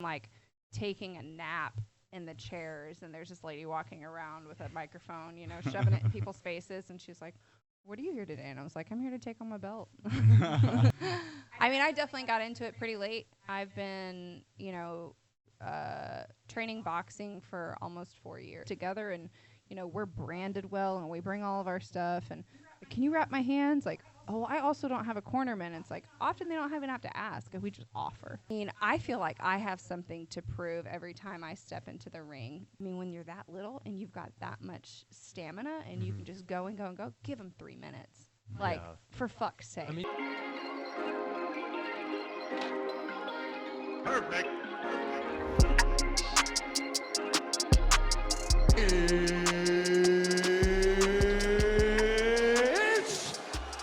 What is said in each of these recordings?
like taking a nap in the chairs, and there's this lady walking around with a microphone, you know, shoving it in people's faces, and she's like, "What are you here today?" And I was like, "I'm here to take on my belt." I mean, I definitely got into it pretty late. I've been, you know, training boxing for almost 4 years together, and you know, we're branded well, and we bring all of our stuff. And like, can you wrap my hands? Like, oh, I also don't have a cornerman. It's like often they don't even have to ask, and we just offer. I mean, I feel like I have something to prove every time I step into the ring. I mean, when you're that little and you've got that much stamina, and you can just go and go and go, give them 3 minutes. Like, for fuck's sake. I mean, perfect. It's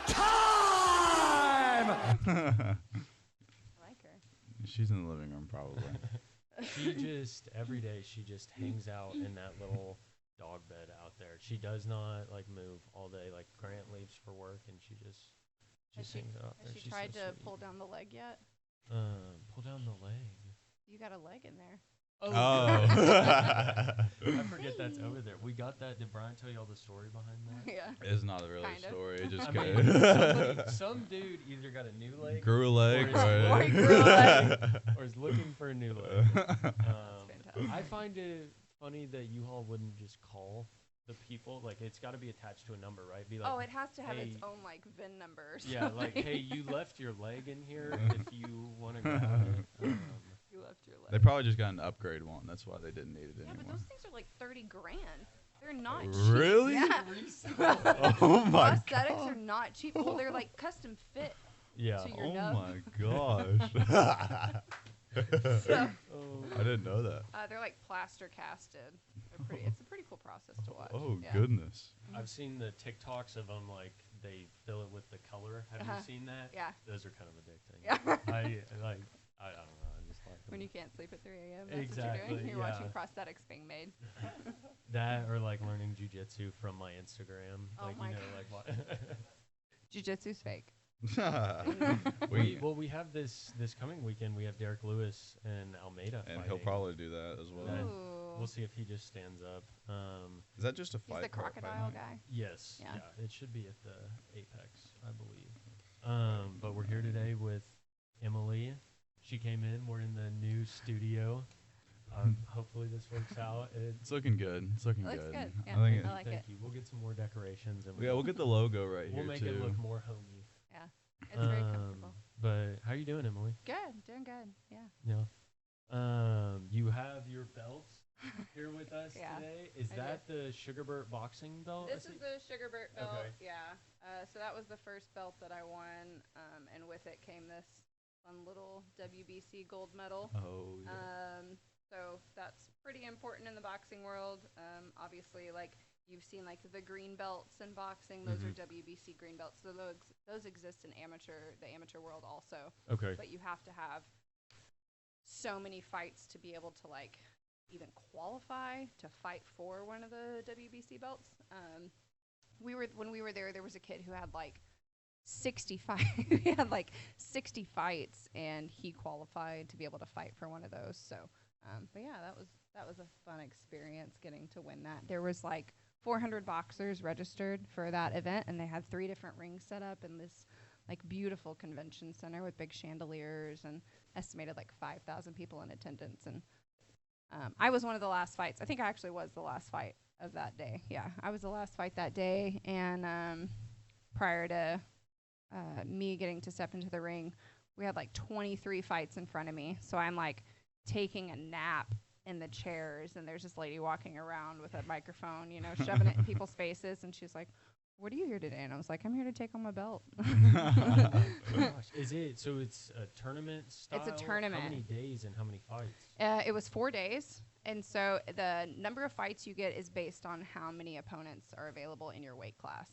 time! I like her. She's in the living room, probably. She just, every day, she just hangs out in that little dog bed out there. She does not, like, move all day. Like, Grant leaves for work, and she just hangs out there. Has she tried to pull down the leg yet? Pull down the leg. You got a leg in there. Oh. I forget that's over there. We got that. Did Brian tell you all the story behind that? Yeah. It's not a really Kind of. story. It just I goes. mean, some dude either got a new leg, Grew a leg, Or he right? grew a leg. or is looking for a new leg. Fantastic. I find it funny that U-Haul wouldn't just call the people. Like, it's got to be attached to a number, right? Be like, Oh, it has to have its hey, own like VIN number. Or yeah, like, something. hey, you left your leg in here if you want to grab it. You left your leg. They probably just got an upgrade one. That's why they didn't need it Yeah, but anymore. those things are like 30 grand. They're not Really? cheap. Yeah. Oh my Prosthetics god. are not cheap. Well, they're like custom fit Yeah. to your Oh nub. my gosh. So, I didn't know that. they're like plaster casted. They're pretty. It's a pretty cool process to watch. Oh yeah. goodness. I've seen the TikToks of them, like, they fill it with the color. Have you seen that? Yeah. Those are kind of addicting. Yeah. I don't know. I just like When them. you can't sleep at 3 a.m. That's what Exactly, you're doing. You're yeah. watching prosthetics being made. That or like learning jujitsu from my Instagram. Oh Like, my you know, like what? Jiu-jitsu's fake. We have this coming weekend. We have Derek Lewis and Almeida and fighting. he'll probably do that as well. That- Ooh. We'll see if he just stands up. Is that just a He's fight? the card crocodile fight? guy. Yes. Yeah. Yeah. It should be at the Apex, I believe. But we're here today with Emily. She came in. We're in the new studio. Hopefully this works out. It's looking good. It's looking It looks good. good. Yeah, I think I like Thank it. you. We'll get some more decorations and yeah, we'll get the logo right we'll here make too. it look more homey. Yeah. It's very comfortable. But how you doing, Emily? Good. Doing good. Yeah. Yeah. You have your belts here with us Yeah, today. Is I that the Sugarburt boxing belt? This is the Sugarburt belt. Okay. Yeah. So that was the first belt that I won, and with it came this fun little WBC gold medal. Oh yeah. So that's pretty important in the boxing world. Obviously, like you've seen, like the green belts in boxing; those are WBC green belts. So those exist in the amateur world also. Okay. But you have to have so many fights to be able to like even qualify to fight for one of the WBC belts. When we were there was a kid who had like 65 he had like 60 fights, and he qualified to be able to fight for one of those. So but yeah, that was a fun experience getting to win that. There was like 400 boxers registered for that event, and they had 3 different rings set up in this like beautiful convention center with big chandeliers, and estimated like 5,000 people in attendance. And I was one of the last fights. I think I actually was the last fight of that day. Yeah, I was the last fight that day. And prior to me getting to step into the ring, we had like 23 fights in front of me. So I'm like taking a nap in the chairs, and there's this lady walking around with a microphone, you know, shoving it in people's faces. And she's like, "What are you here today?" And I was like, "I'm here to take on my belt." Gosh, is it so? It's a tournament style. It's a tournament. How many days and how many fights? It was 4 days, and so the number of fights you get is based on how many opponents are available in your weight class.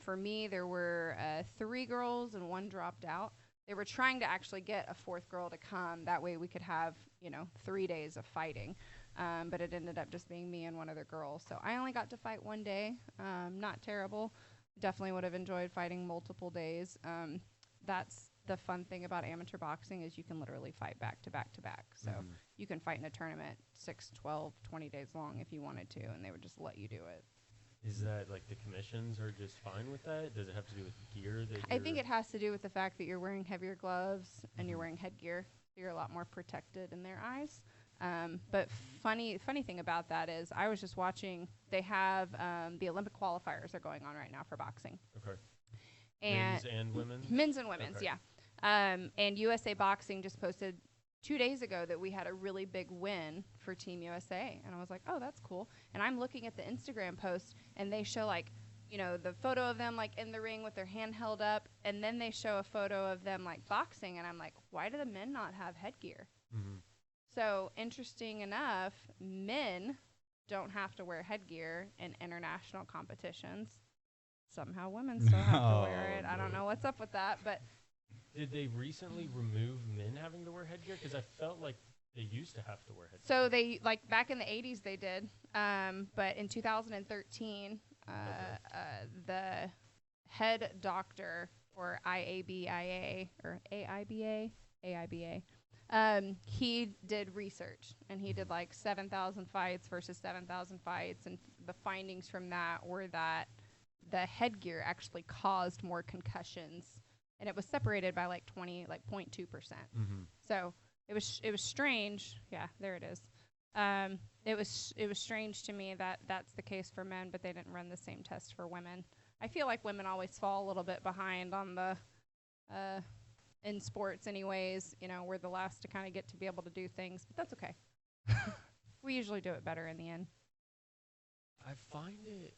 For me, there were 3 girls and 1 dropped out. They were trying to actually get a 4th girl to come. That way we could have, 3 days of fighting. But it ended up just being me and 1 other girl. So I only got to fight 1 day. Not terrible. Definitely would have enjoyed fighting multiple days. That's the fun thing about amateur boxing is you can literally fight back to back to back. So you can fight in a tournament 6, 12, 20 days long if you wanted to, and they would just let you do it. Is that like the commissions are just fine with that? Does it have to do with gear? I think it has to do with the fact that you're wearing heavier gloves and you're wearing headgear, so you're a lot more protected in their eyes. But funny thing about that is I was just watching, they have the Olympic qualifiers are going on right now for boxing. Okay. And men's and women's? Men's and women's, Okay. yeah. And USA Boxing just posted 2 days ago that we had a really big win for Team USA. And I was like, oh, that's cool. And I'm looking at the Instagram post, and they show, like, you know, the photo of them, like, in the ring with their hand held up. And then they show a photo of them, like, boxing. And I'm like, why do the men not have headgear? Mm-hmm. So, interesting enough, men don't have to wear headgear in international competitions. Somehow women still have to wear it. I don't know what's up with that, but... Did they recently remove men having to wear headgear? Because I felt like they used to have to wear headgear. So they, like, back in the 80s they did, but in 2013, the head doctor for IABIA, or AIBA, he did research, and he did like 7,000 fights versus 7,000 fights, and the findings from that were that the headgear actually caused more concussions, and it was separated by like 0.2%. Mm-hmm. So it was strange. Yeah, there it is. It was strange to me that that's the case for men, but they didn't run the same test for women. I feel like women always fall a little bit behind on the in sports anyways. You know, we're the last to kind of get to be able to do things, but that's okay. We usually do it better in the end. I find it...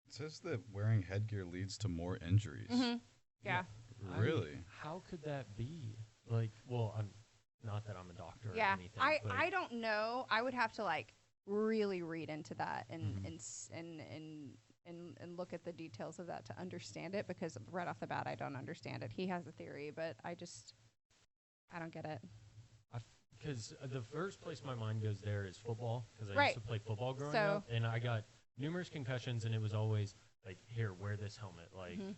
It says that wearing headgear leads to more injuries. Mm-hmm. Yeah. Really? How could that be? Like, well, I'm not that I'm a doctor Yeah. or anything. I don't know. I would have to like really read into that and look at the details of that to understand it, because right off the bat I don't understand it. He has a theory, but I don't get it. Because the first place my mind goes there is football, because I Right. used to play football growing So- up, and I got numerous concussions, and it was always like, here, wear this helmet. Like, Mhm.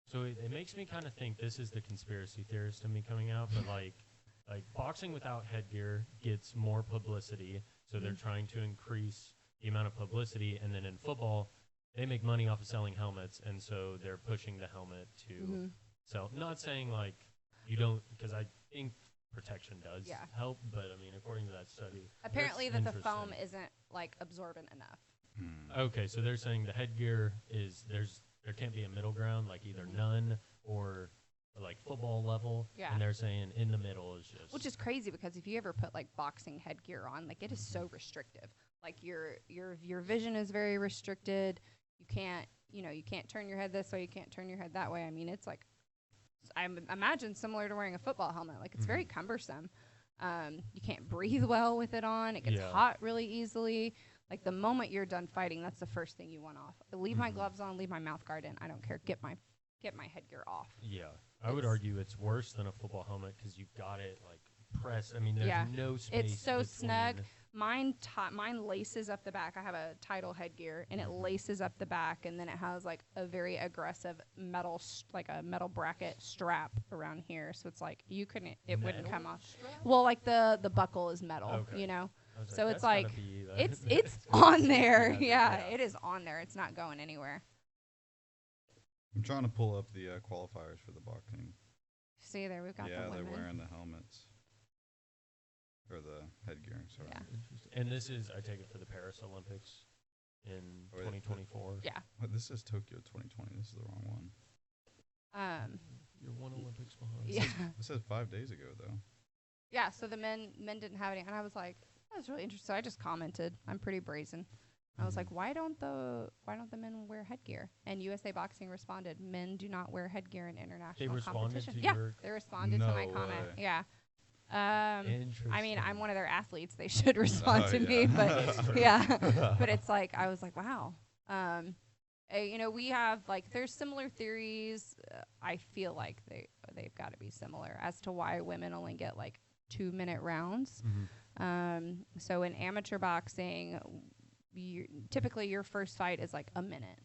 so it makes me kind of think this is the conspiracy theorist in me coming out, but like boxing without headgear gets more publicity, so they're trying to increase the amount of publicity, and then in football, they make money off of selling helmets, and so they're pushing the helmet to sell. Not saying like you don't, because I think protection does Yeah. help, but I mean, according to that study, Apparently that's that the foam interesting. isn't like absorbent enough. Okay, so they're saying the headgear is there can't be a middle ground, like either none or like football level. Yeah. And they're saying in the middle is just, Which is crazy, because if you ever put like boxing headgear on, like it is so restrictive. Like your vision is very restricted. You can't turn your head this way, you can't turn your head that way. I mean, it's like, I imagine similar to wearing a football helmet. Like it's very cumbersome. You can't breathe well with it on. It gets hot really easily. Like the moment you're done fighting, that's the first thing you want off. Leave my gloves on, leave my mouth guard in. I don't care. Get my headgear off. yeah. I would argue it's worse than a football helmet because you've got it like pressed. I mean, there's no space. It's so between. snug. Mine laces up the back. I have a title headgear, and it laces up the back, and then it has like a very aggressive metal, like a metal bracket strap around here. So it's like it wouldn't come off. Well, like the buckle is metal, you know. So it's like it's on there. Yeah, it is on there. It's not going anywhere. I'm trying to pull up the qualifiers for the boxing. See there, we've got the Yeah, women. they're wearing the helmets. Or the headgear, sorry. Yeah. And this is, I take it, for the Paris Olympics in 2024. Yeah. What, this is Tokyo 2020. This is the wrong one. You're one Olympics behind. Yeah. This says 5 days ago, though. Yeah, so the men didn't have any, and I was like, that was really interesting. So I just commented. I'm pretty brazen. I was like, why don't the men wear headgear? And USA Boxing responded, men do not wear headgear in international responded competition. to Yeah, your... they responded to my No comment. way. Yeah. Interesting. I mean, I'm one of their athletes. They should respond to me, but yeah. But it's like, I was like, wow. We have like, there's similar theories. I feel like they've got to be similar as to why women only get like 2-minute rounds. So in amateur boxing, typically your first fight is like a minute,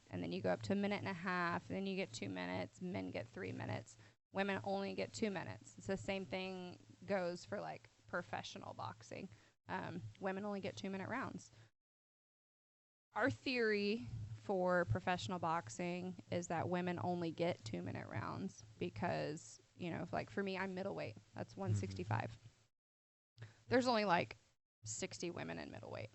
and then you go up to a minute and a half, then you get 2 minutes. Men get 3 minutes. Women only get 2 minutes. It's the same thing goes for like professional boxing. Women only get 2-minute rounds. Our theory for professional boxing is that women only get 2-minute rounds because, you know, like for me, I'm middleweight. That's 165. There's only like 60 women in middleweight.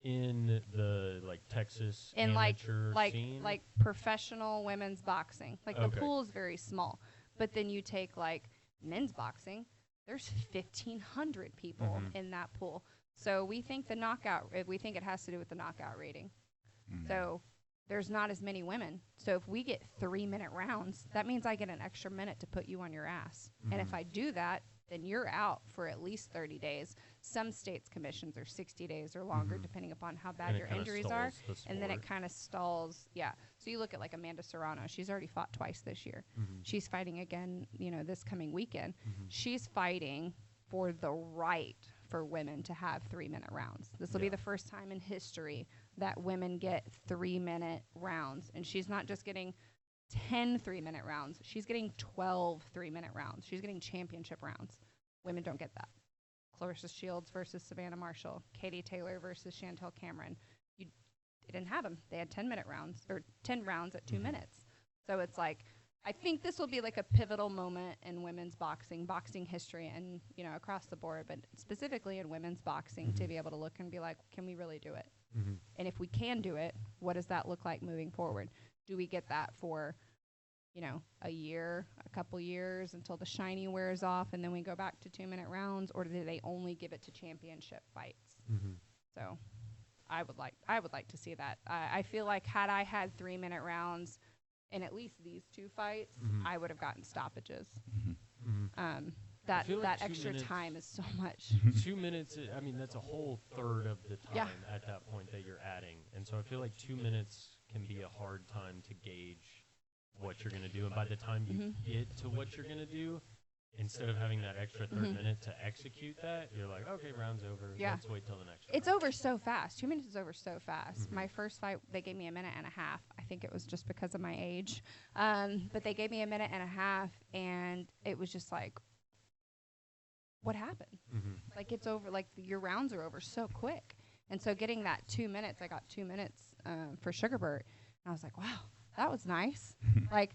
In the like Texas In amateur scene? like professional women's boxing. Like the pool is very small. But then you take like men's boxing, there's 1,500 people in that pool. So we think we think it has to do with the knockout rating. So there's not as many women. So if we get 3-minute rounds, that means I get an extra minute to put you on your ass. And if I do that, then you're out for at least 30 days. Some states' commissions are 60 days or longer, depending upon how bad your injuries are. And then it kind of stalls. Yeah. So you look at like Amanda Serrano. She's already fought twice this year. She's fighting again, you know, this coming weekend. She's fighting for the right for women to have 3-minute rounds. This will be the first time in history that women get 3-minute rounds. And she's not just getting 10 3-minute rounds. She's getting 12 3-minute rounds. She's getting championship rounds. Women don't get that. Clarissa Shields versus Savannah Marshall. Katie Taylor versus Chantel Cameron. They didn't have them. They had 10-minute rounds, or 10 rounds at 2 minutes. So it's like, I think this will be like a pivotal moment in women's boxing history, and, you know, across the board, but specifically in women's boxing, to be able to look and be like, can we really do it? And if we can do it, what does that look like moving forward? Do we get that for, you know, a year, a couple years until the shiny wears off and then we go back to 2-minute rounds, or do they only give it to championship fights? So I would like to see that. I feel like had I had 3-minute rounds in at least these 2 fights, I would have gotten stoppages. That like extra 2 minutes time is so much. 2 minutes, I mean, that's a whole third of the time at that point that you're adding. And so I feel like 2 minutes can be a hard time to gauge what you're going to do. And by the time you get to what you're going to do, instead of having that extra third minute to execute that, you're like, okay, round's over. Let's wait till the next round. It's over so fast. 2 minutes is over so fast. My first fight, they gave me 1.5 minutes. I think it was just because of my age. But they gave me 1.5 minutes, and it was just like, what happened? Like, it's over. Like, your rounds are over so quick. And so getting that 2 minutes, I got 2 minutes for Sugarbert. And I was like, wow, that was nice. Like,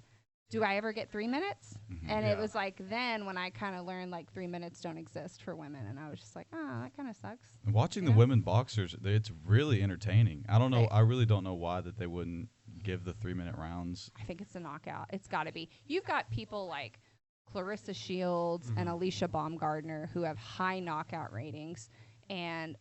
do I ever get 3 minutes? And it was like then when I kind of learned like 3 minutes don't exist for women. And I was just like, oh, that kind of sucks. Watching the women boxers, it's really entertaining. I don't know. I really don't know why that they wouldn't give the 3-minute rounds. I think it's a knockout. It's got to be. You've got people like Clarissa Shields and Alicia Baumgardner who have high knockout ratings. And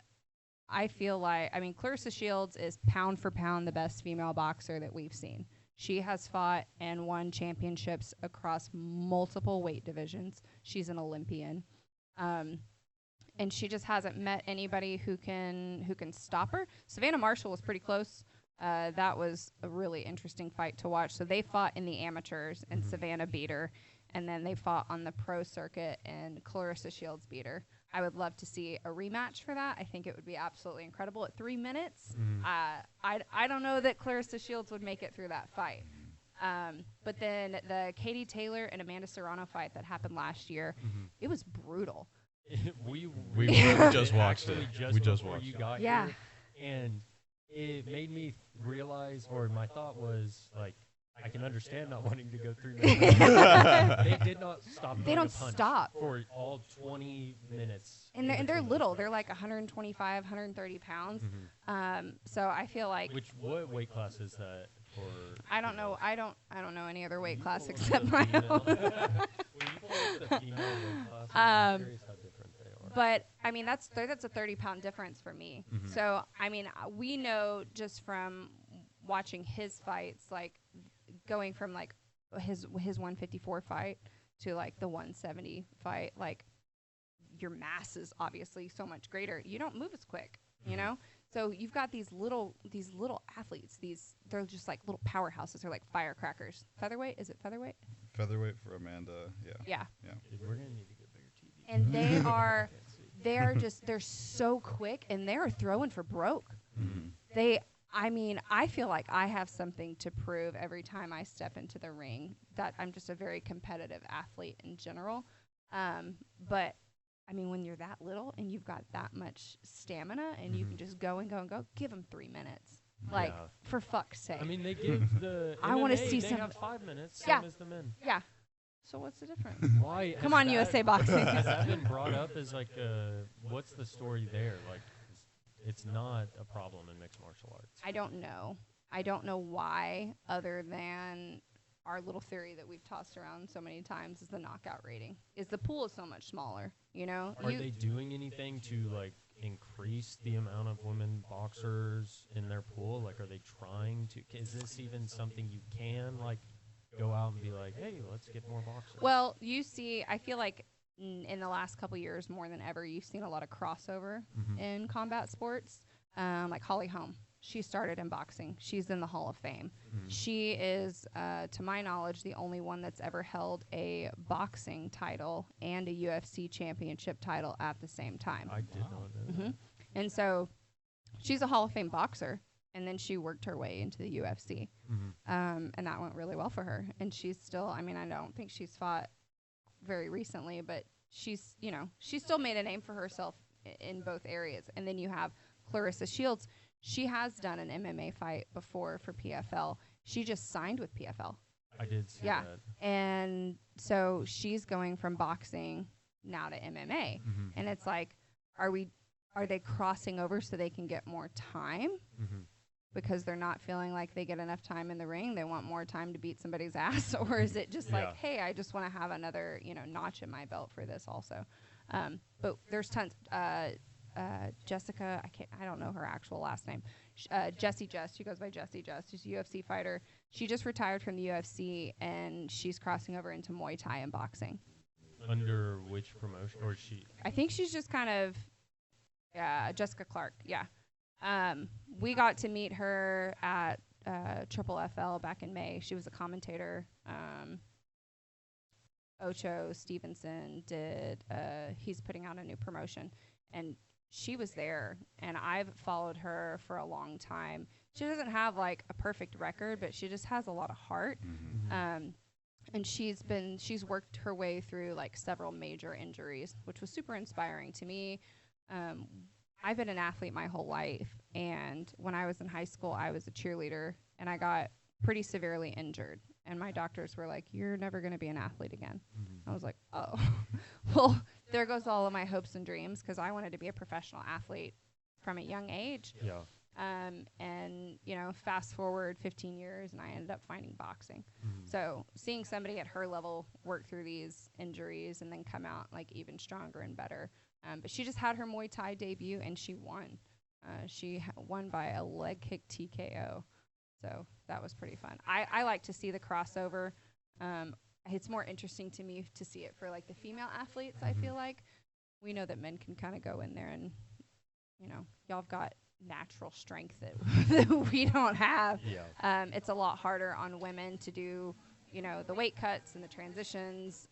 I feel like, I mean, Clarissa Shields is pound for pound the best female boxer that we've seen. She has fought and won championships across multiple weight divisions. She's an Olympian. And she just hasn't met anybody who can stop her. Savannah Marshall was pretty close. That was a really interesting fight to watch. So they fought in the amateurs, and Savannah beat her. And then they fought on the pro circuit, and Clarissa Shields beat her. I would love to see a rematch for that. I think it would be absolutely incredible. At 3 minutes, I don't know that Clarissa Shields would make it through that fight. But then the Katie Taylor and Amanda Serrano fight that happened last year, it was brutal. we just watched it. We just watched you got here, and it made me realize, or my thought was like, I can understand not wanting to go 3 minutes. They did not stop. They don't stop for all 20 minutes. And they're little. They're like 125, 130 pounds. So I feel like. What weight class is that for? I don't know. I don't know any other weight class except my own. When you pull up the female weight class, I'm curious how different they are. But I mean, that's a 30-pound difference for me. So I mean, we know just from watching his fights, like going from like his 154 fight to like the 170 fight, like your mass is obviously so much greater. You don't move as quick, you know? So you've got these little athletes. They're just like little powerhouses. They're like firecrackers. Featherweight? Is it featherweight? Featherweight for Amanda, Yeah. We're gonna need to get bigger TV. And they're so quick, and they're throwing for broke. I feel like I have something to prove every time I step into the ring, that I'm just a very competitive athlete in general. But I mean, when you're that little and you've got that much stamina and you can just go and go and go, give them 3 minutes. Like, for fuck's sake. I mean, they give the I want to MMA, see they some. have 5 minutes, Yeah. same as the men. Yeah. So what's the difference? Why? Come has on, that- USA Boxing. Has that been brought up as like, what's the story there? Like, it's not a problem in mixed martial arts. I don't know. I don't know why, other than our little theory that we've tossed around so many times is the knockout rating. Is the pool is so much smaller, you know? Are they doing anything to like increase the amount of women boxers in their pool? Like, are they trying to? Is this even something you can like go out and be like, hey, let's get more boxers? Well, you see, I feel like in the last couple years, more than ever, you've seen a lot of crossover in combat sports. Like Holly Holm, she started in boxing. She's in the Hall of Fame. She is, to my knowledge, the only one that's ever held a boxing title and a UFC championship title at the same time. I did not know that. And so she's a Hall of Fame boxer, and then she worked her way into the UFC. And that went really well for her. And she's still, I mean, I don't think she's fought very recently, but she's, you know, she still made a name for herself in both areas. And then you have Clarissa Shields. She has done an MMA fight before for PFL. She just signed with PFL. I did see that. And so she's going from boxing now to MMA. And it's like, are they crossing over so they can get more time? Because they're not feeling like they get enough time in the ring, they want more time to beat somebody's ass? Or is it just like, hey, I just want to have another, you know, notch in my belt for this also? But there's tons. Jessica, I don't know her actual last name. Jessie Jess, she goes by Jessie Jess. She's a UFC fighter. She just retired from the UFC, and she's crossing over into Muay Thai and boxing. Under which promotion? Or she? I think she's just kind of, Jessica Clark, yeah. We got to meet her at Triple FL back in May. She was a commentator. Ocho Stevenson did, he's putting out a new promotion, and she was there, and I've followed her for a long time. She doesn't have like a perfect record, but she just has a lot of heart. And she's worked her way through like several major injuries, which was super inspiring to me. I've been an athlete my whole life, and when I was in high school, I was a cheerleader, and I got pretty severely injured. And my doctors were like, "You're never going to be an athlete again." I was like, "Oh, well, there goes all of my hopes and dreams," because I wanted to be a professional athlete from a young age. Yeah. And, you know, fast forward 15 years, and I ended up finding boxing. So seeing somebody at her level work through these injuries and then come out, like, even stronger and better. But she just had her Muay Thai debut, and she won. She won by a leg kick TKO. So that was pretty fun. I like to see the crossover. It's more interesting to me to see it for, like, the female athletes, I feel like. We know that men can kind of go in there and, you know, y'all have got natural strength that we don't have. Yeah. It's a lot harder on women to do, you know, the weight cuts and the transitions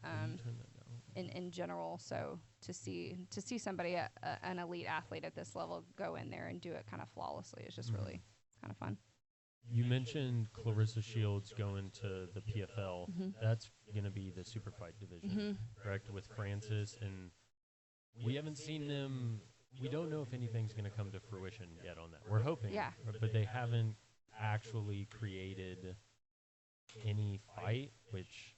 in general. So to see somebody, an elite athlete at this level, go in there and do it kind of flawlessly is just really kind of fun. You mentioned Clarissa Shields going to the PFL. That's going to be the super fight division, correct, with Francis. And we haven't seen them. We don't know if anything's going to come to fruition yet on that. We're hoping. Yeah. But they haven't actually created any fight, which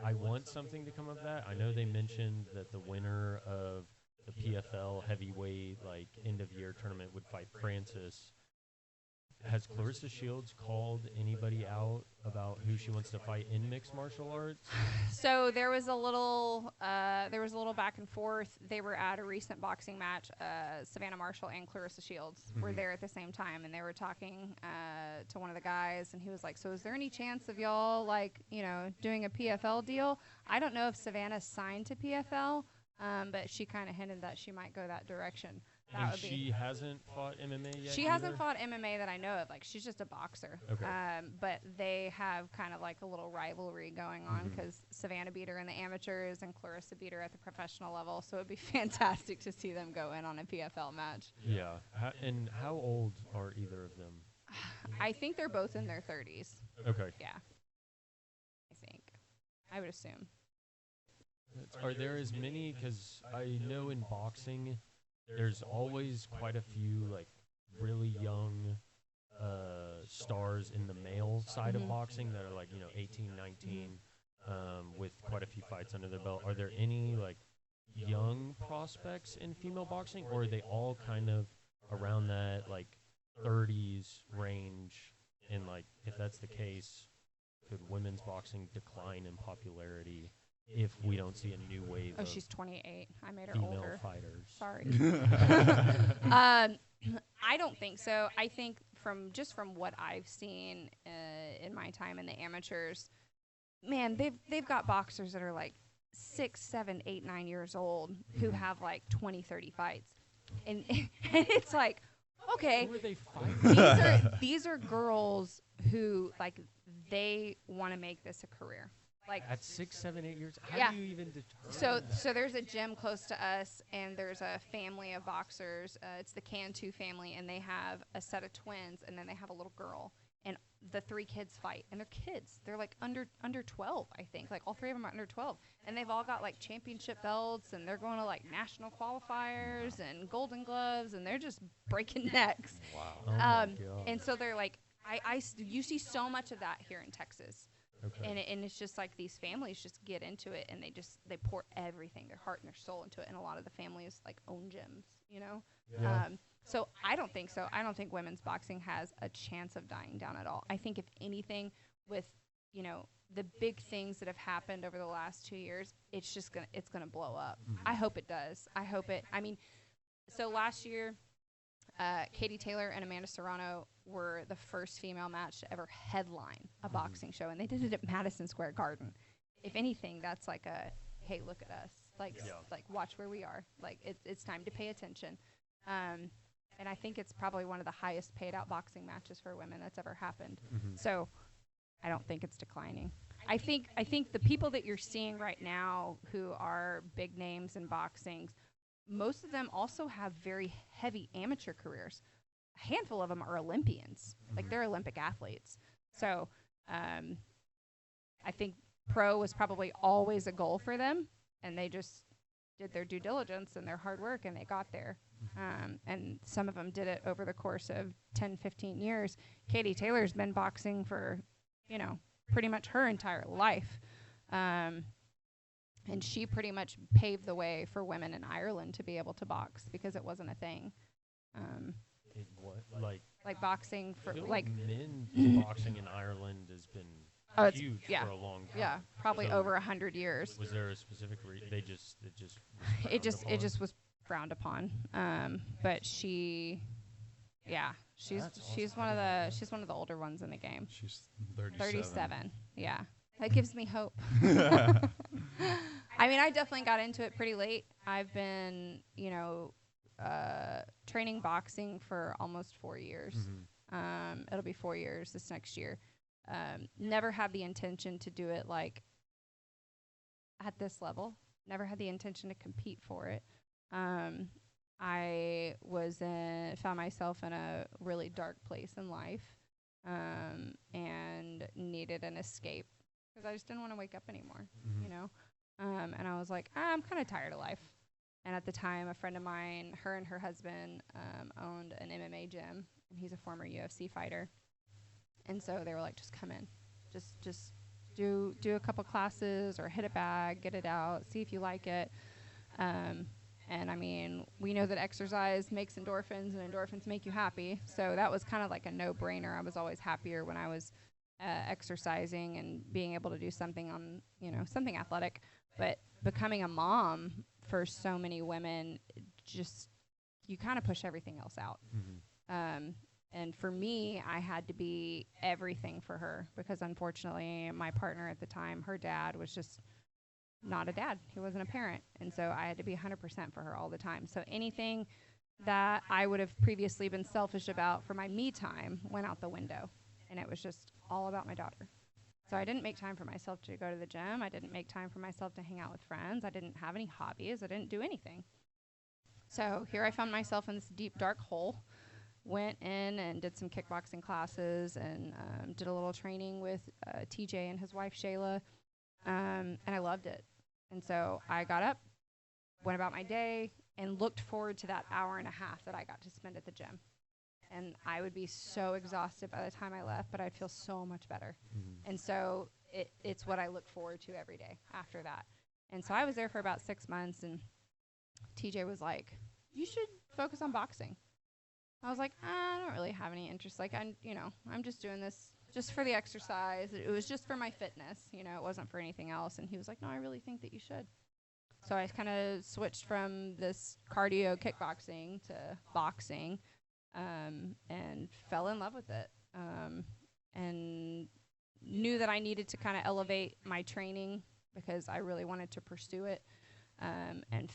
I want something to come of that. I know they mentioned that the winner of the PFL heavyweight, like, end-of-year tournament would fight Francis. Has Clarissa Shields called anybody out about who she wants to fight in mixed martial arts? So there was a little back and forth. They were at a recent boxing match. Savannah Marshall and Clarissa Shields were there at the same time, and they were talking to one of the guys, and he was like, "So is there any chance of y'all, like, you know, doing a PFL deal?" I don't know if Savannah's signed to PFL, but she kind of hinted that she might go that direction. And she hasn't fought MMA yet? She hasn't fought MMA that I know of. Like, she's just a boxer. Okay. But they have kind of like a little rivalry going on because Savannah beat her in the amateurs and Clarissa beat her at the professional level. So it would be fantastic to see them go in on a PFL match. Yeah. And how old are either of them? I think they're both in their 30s. Okay. Yeah. I think. I would assume. Are there as many? Because I know in boxing, there's always quite a few like really young stars in the male side of boxing that are like 18, 19, with quite a few fights under their belt. Are there any like young prospects in female boxing, or are they all kind of around that like 30s range? And like, if that's the case, could women's boxing decline in popularity if we don't see a new wave of she's 28. I made her female older. fighters? Sorry. I don't think so. I think from what I've seen in my time in the amateurs, man, they've got boxers that are like 6, 7, 8, 9 years old who have like 20, 30 fights, and it's like, okay, Who are they fighting? these are girls who like they want to make this a career. Like At 6, 7, 8 years, how Yeah. do you even determine So there's a gym close to us, and there's a family of boxers. It's the Cantu family, and they have a set of twins, and then they have a little girl. And the 3 kids fight, and they're kids. They're like under 12, I think. Like all 3 of them are under 12, and they've all got like championship belts, and they're going to like national qualifiers and Golden Gloves, and they're just breaking necks. Wow. Oh my God. And so they're like, you see so much of that here in Texas. Okay. And it's just like these families just get into it, and they pour everything, their heart and their soul into it. And a lot of the families like own gyms, Yeah. So I don't think so. I don't think women's boxing has a chance of dying down at all. I think if anything, with the big things that have happened over the last 2 years, it's gonna blow up. I hope it does. So last year, Katie Taylor and Amanda Serrano were the first female match to ever headline a boxing show, and they did it at Madison Square Garden. If anything, that's like a, hey, look at us, like watch where we are. Like it's time to pay attention. And I think it's probably one of the highest paid out boxing matches for women that's ever happened. So I don't think it's declining. I think the people that you're seeing right now who are big names in boxing, most of them also have very heavy amateur careers. A handful of them are Olympians. Like they're Olympic athletes. So I think pro was probably always a goal for them, and they just did their due diligence and their hard work, and they got there. And some of them did it over the course of 10, 15 years. Katie Taylor's been boxing for, pretty much her entire life. And she pretty much paved the way for women in Ireland to be able to box because it wasn't a thing. Like boxing for like men's boxing in Ireland has been huge for a long time. probably So over 100 years. Was there a specific reason? It just was frowned upon. But she's That's one of the older ones in the game. She's 37. 37. Yeah. That gives me hope. I definitely got into it pretty late. I've been, training boxing for almost 4 years. It'll be 4 years this next year. Never had the intention to do it like at this level. Never had the intention to compete for it. I found myself in a really dark place in life, and needed an escape because I just didn't want to wake up anymore, and I was like, I'm kind of tired of life. And at the time, a friend of mine, her and her husband, owned an MMA gym, and he's a former UFC fighter. And so they were like, just come in, just do a couple classes or hit a bag, get it out, see if you like it. And we know that exercise makes endorphins, and endorphins make you happy. So that was kind of like a no-brainer. I was always happier when I was exercising and being able to do something on, something athletic. But becoming a mom for so many women, just you kind of push everything else out. And for me, I had to be everything for her because unfortunately my partner at the time, her dad was just not a dad. He wasn't a parent. And so I had to be 100% for her all the time. So anything that I would have previously been selfish about for my me time went out the window. And it was just all about my daughter. So I didn't make time for myself to go to the gym. I didn't make time for myself to hang out with friends. I didn't have any hobbies. I didn't do anything. So here I found myself in this deep, dark hole. Went in and did some kickboxing classes and did a little training with TJ and his wife, Shayla. And I loved it. And so I got up, went about my day, and looked forward to that hour and a half that I got to spend at the gym. And I would be so exhausted by the time I left, but I'd feel so much better. And so it's what I look forward to every day after that. And so I was there for about 6 months, and TJ was like, you should focus on boxing. I was like, I don't really have any interest. Like, I'm just doing this just for the exercise. It was just for my fitness. It wasn't for anything else. And he was like, no, I really think that you should. So I kind of switched from this cardio kickboxing to boxing, and fell in love with it, and knew that I needed to kind of elevate my training because I really wanted to pursue it, and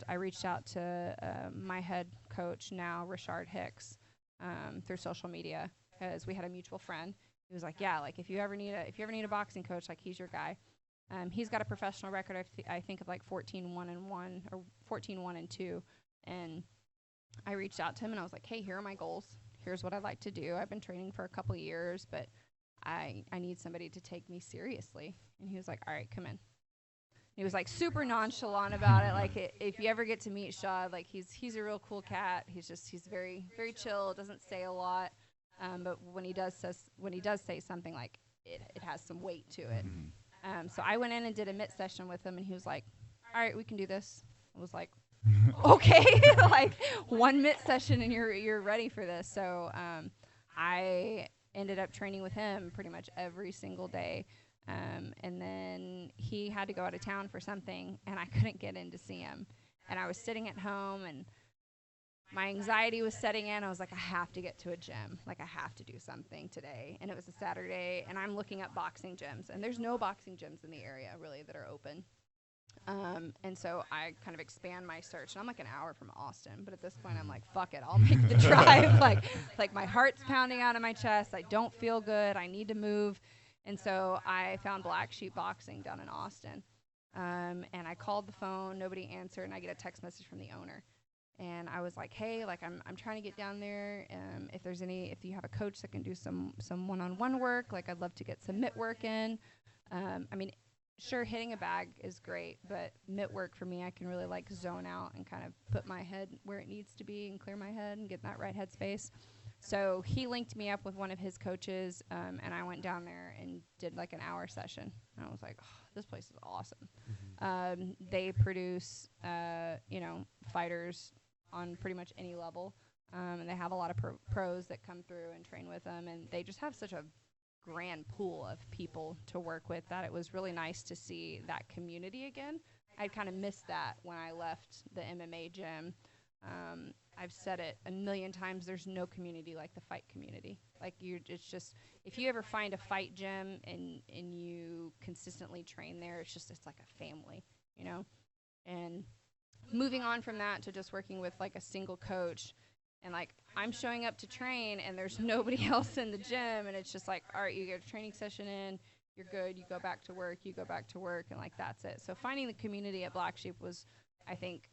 I reached out to my head coach now, Richard Hicks, through social media, because we had a mutual friend. He was like, yeah, like if you ever need a boxing coach, like he's your guy. He's got a professional record, I think, of like 14-1-1 or 14-1-2. And I reached out to him and I was like, hey, here are my goals. Here's what I'd like to do. I've been training for a couple of years, but I need somebody to take me seriously. And he was like, all right, come in. He was like super nonchalant about it. Like if you ever get to meet Shad, like he's a real cool cat. He's very, very chill, doesn't say a lot. But when he does say something, like it has some weight to it. So I went in and did a mitt session with him, and he was like, all right, we can do this. I was like, okay, like one mitt session and you're ready for this. So I ended up training with him pretty much every single day. And then he had to go out of town for something, and I couldn't get in to see him. And I was sitting at home, and my anxiety was setting in. I was like, I have to get to a gym. Like, I have to do something today. And it was a Saturday, and I'm looking up boxing gyms. And there's no boxing gyms in the area, really, that are open. And so I kind of expand my search. And I'm like an hour from Austin. But at this point, I'm like, fuck it. I'll make the drive. Like my heart's pounding out of my chest. I don't feel good. I need to move. And so I found Black Sheep Boxing down in Austin. And I called the phone. Nobody answered. And I get a text message from the owner. And I was like, hey, like I'm trying to get down there. If you have a coach that can do some one-on-one work, like I'd love to get some mitt work in. I mean, sure, hitting a bag is great, but mitt work for me, I can really like zone out and kind of put my head where it needs to be and clear my head and get in that right headspace. So he linked me up with one of his coaches, and I went down there and did like an hour session. And I was like, oh, this place is awesome. They produce, fighters on pretty much any level, and they have a lot of pros that come through and train with them, and they just have such a grand pool of people to work with that it was really nice to see that community again. I kind of missed that when I left the MMA gym. I've said it a million times, there's no community like the fight community. Like it's just, if you ever find a fight gym and you consistently train there, it's like a family, and moving on from that to just working with like a single coach, and like I'm showing up to train and there's nobody else in the gym, and it's just like, all right, you get a training session in, you're good, you go back to work, and like that's it. So finding the community at Black Sheep was, I think,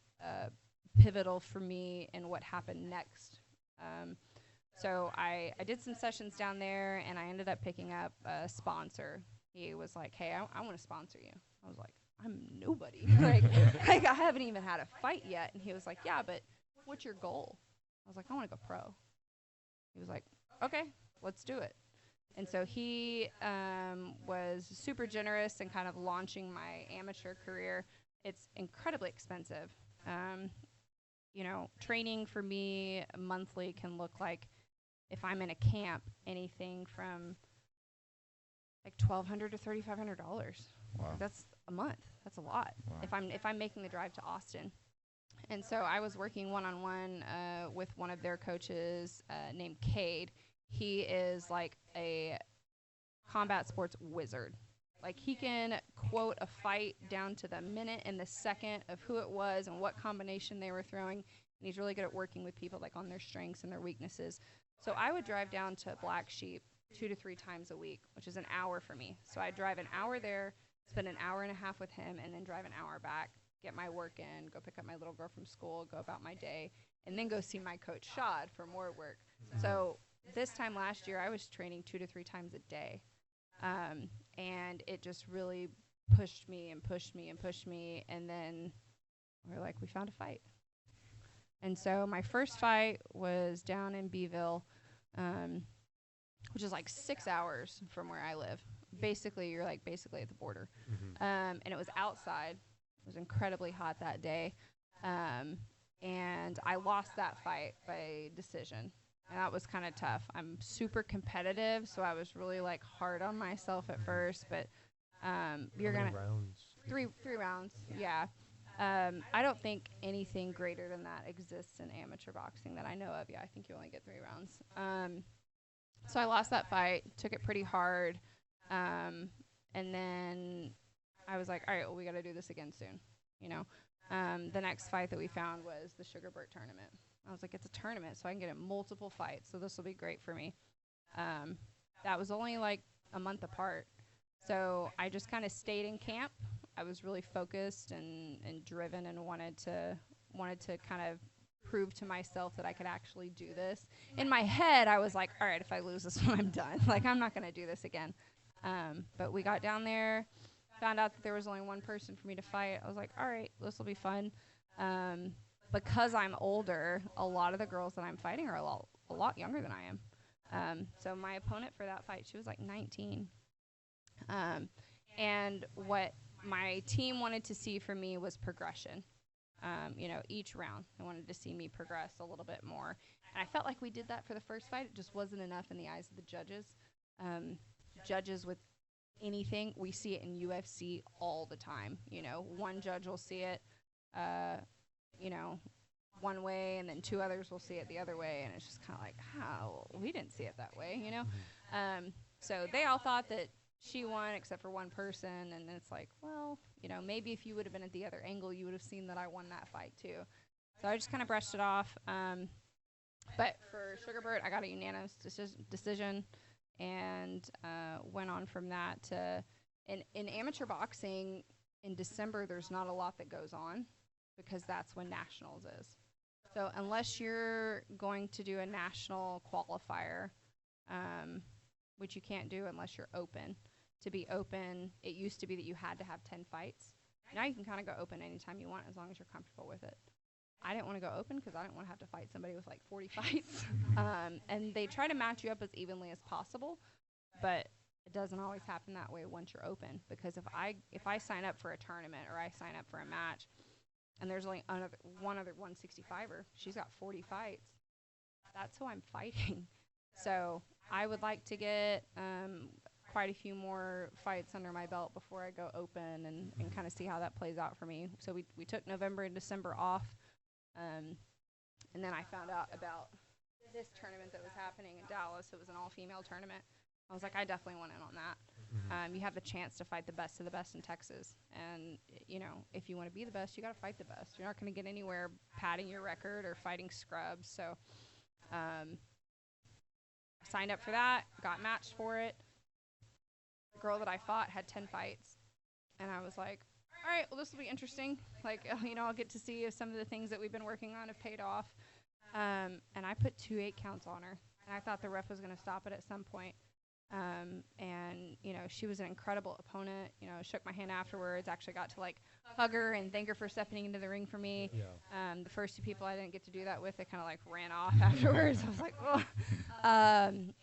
pivotal for me in what happened next. So I did some sessions down there, and I ended up picking up a sponsor. He was like, hey, I want to sponsor you. I was like, I'm nobody. like I haven't even had a fight yet. And he was like, yeah, but what's your goal? I was like, I want to go pro. He was like, okay, let's do it. And so he was super generous in kind of launching my amateur career. It's incredibly expensive. Training for me monthly can look like, if I'm in a camp, anything from like $1,200 to $3,500. Wow. That's a month. That's a lot. Wow. If I'm making the drive to Austin. And so I was working one-on-one with one of their coaches named Cade. He is like a combat sports wizard. Like, he can quote a fight down to the minute and the second of who it was and what combination they were throwing. And he's really good at working with people, like, on their strengths and their weaknesses. So I would drive down to Black Sheep 2 to 3 times a week, which is an hour for me. So I'd drive an hour there, spend an hour and a half with him, and then drive an hour back, get my work in, go pick up my little girl from school, go about my day, and then go see my coach, Shad, for more work. So this time last year, I was training 2 to 3 times a day. And it just really pushed me and pushed me and pushed me, and then we found a fight. And so my first fight was down in Beeville, which is like 6 hours from where I live. Basically, you're like basically at the border. And it was outside. It was incredibly hot that day. And I lost that fight by decision. And that was kind of tough. I'm super competitive, so I was really like hard on myself at first, but you're going to rounds? three rounds. Yeah. I don't think anything greater than that exists in amateur boxing that I know of. Yeah, I think you only get 3 rounds. So I lost that fight, took it pretty hard. And then I was like, all right, well, we got to do this again soon. You know, the next fight that we found was the Sugarbird tournament. I was like, it's a tournament, so I can get in multiple fights. So this will be great for me. That was only like a month apart. So I just kind of stayed in camp. I was really focused and driven and wanted to kind of prove to myself that I could actually do this. In my head, I was like, all right, if I lose this one, I'm done. Like, I'm not going to do this again. But we got down there, found out that there was only one person for me to fight. I was like, all right, this will be fun. Because I'm older, a lot of the girls that I'm fighting are a lot younger than I am. So my opponent for that fight, she was like 19. And what my team wanted to see from me was progression. You know, each round, they wanted to see me progress a little bit more. And I felt like we did that for the first fight. It just wasn't enough in the eyes of the judges. Judges with anything, we see it in UFC all the time. You know, one judge will see it, you know, one way, and then 2 others will see it the other way. And it's just kind of like, how? We didn't see it that way, you know? So they all thought that she won except for one person, and then it's like, well, you know, maybe if you would have been at the other angle, you would have seen that I won that fight too. So I just kind of brushed it off. But for Sugarbird, I got a unanimous decision, and went on from that to in amateur boxing in December. There's not a lot that goes on because that's when nationals is. So unless you're going to do a national qualifier, which you can't do unless you're open. To be open, it used to be that you had to have 10 fights. Now you can kind of go open anytime you want as long as you're comfortable with it. I didn't want to go open because I didn't want to have to fight somebody with like 40 fights. And they try to match you up as evenly as possible, but it doesn't always happen that way once you're open. Because if I sign up for a tournament or I sign up for a match and there's only one other 165er, she's got 40 fights, that's who I'm fighting. So I would like to get quite a few more fights under my belt before I go open and kind of see how that plays out for me. So we took November and December off. And then I found out about this tournament that was happening in Dallas. It was an all-female tournament. I was like, I definitely want in on that. You have the chance to fight the best of the best in Texas. And, you know, if you want to be the best, you got to fight the best. You're not going to get anywhere padding your record or fighting scrubs. So signed up for that, got matched for it. The girl that I fought had 10 fights. And I was like, all right, well, this will be interesting. Like, you know, I'll get to see if some of the things that we've been working on have paid off. And I put 2 8-counts on her. And I thought the ref was going to stop it at some point. And, you know, she was an incredible opponent. You know, shook my hand afterwards, actually got to, like, hug her and thank her for stepping into the ring for me. Yeah. The first 2 people I didn't get to do that with, they kind of, like, ran off afterwards. I was like, oh.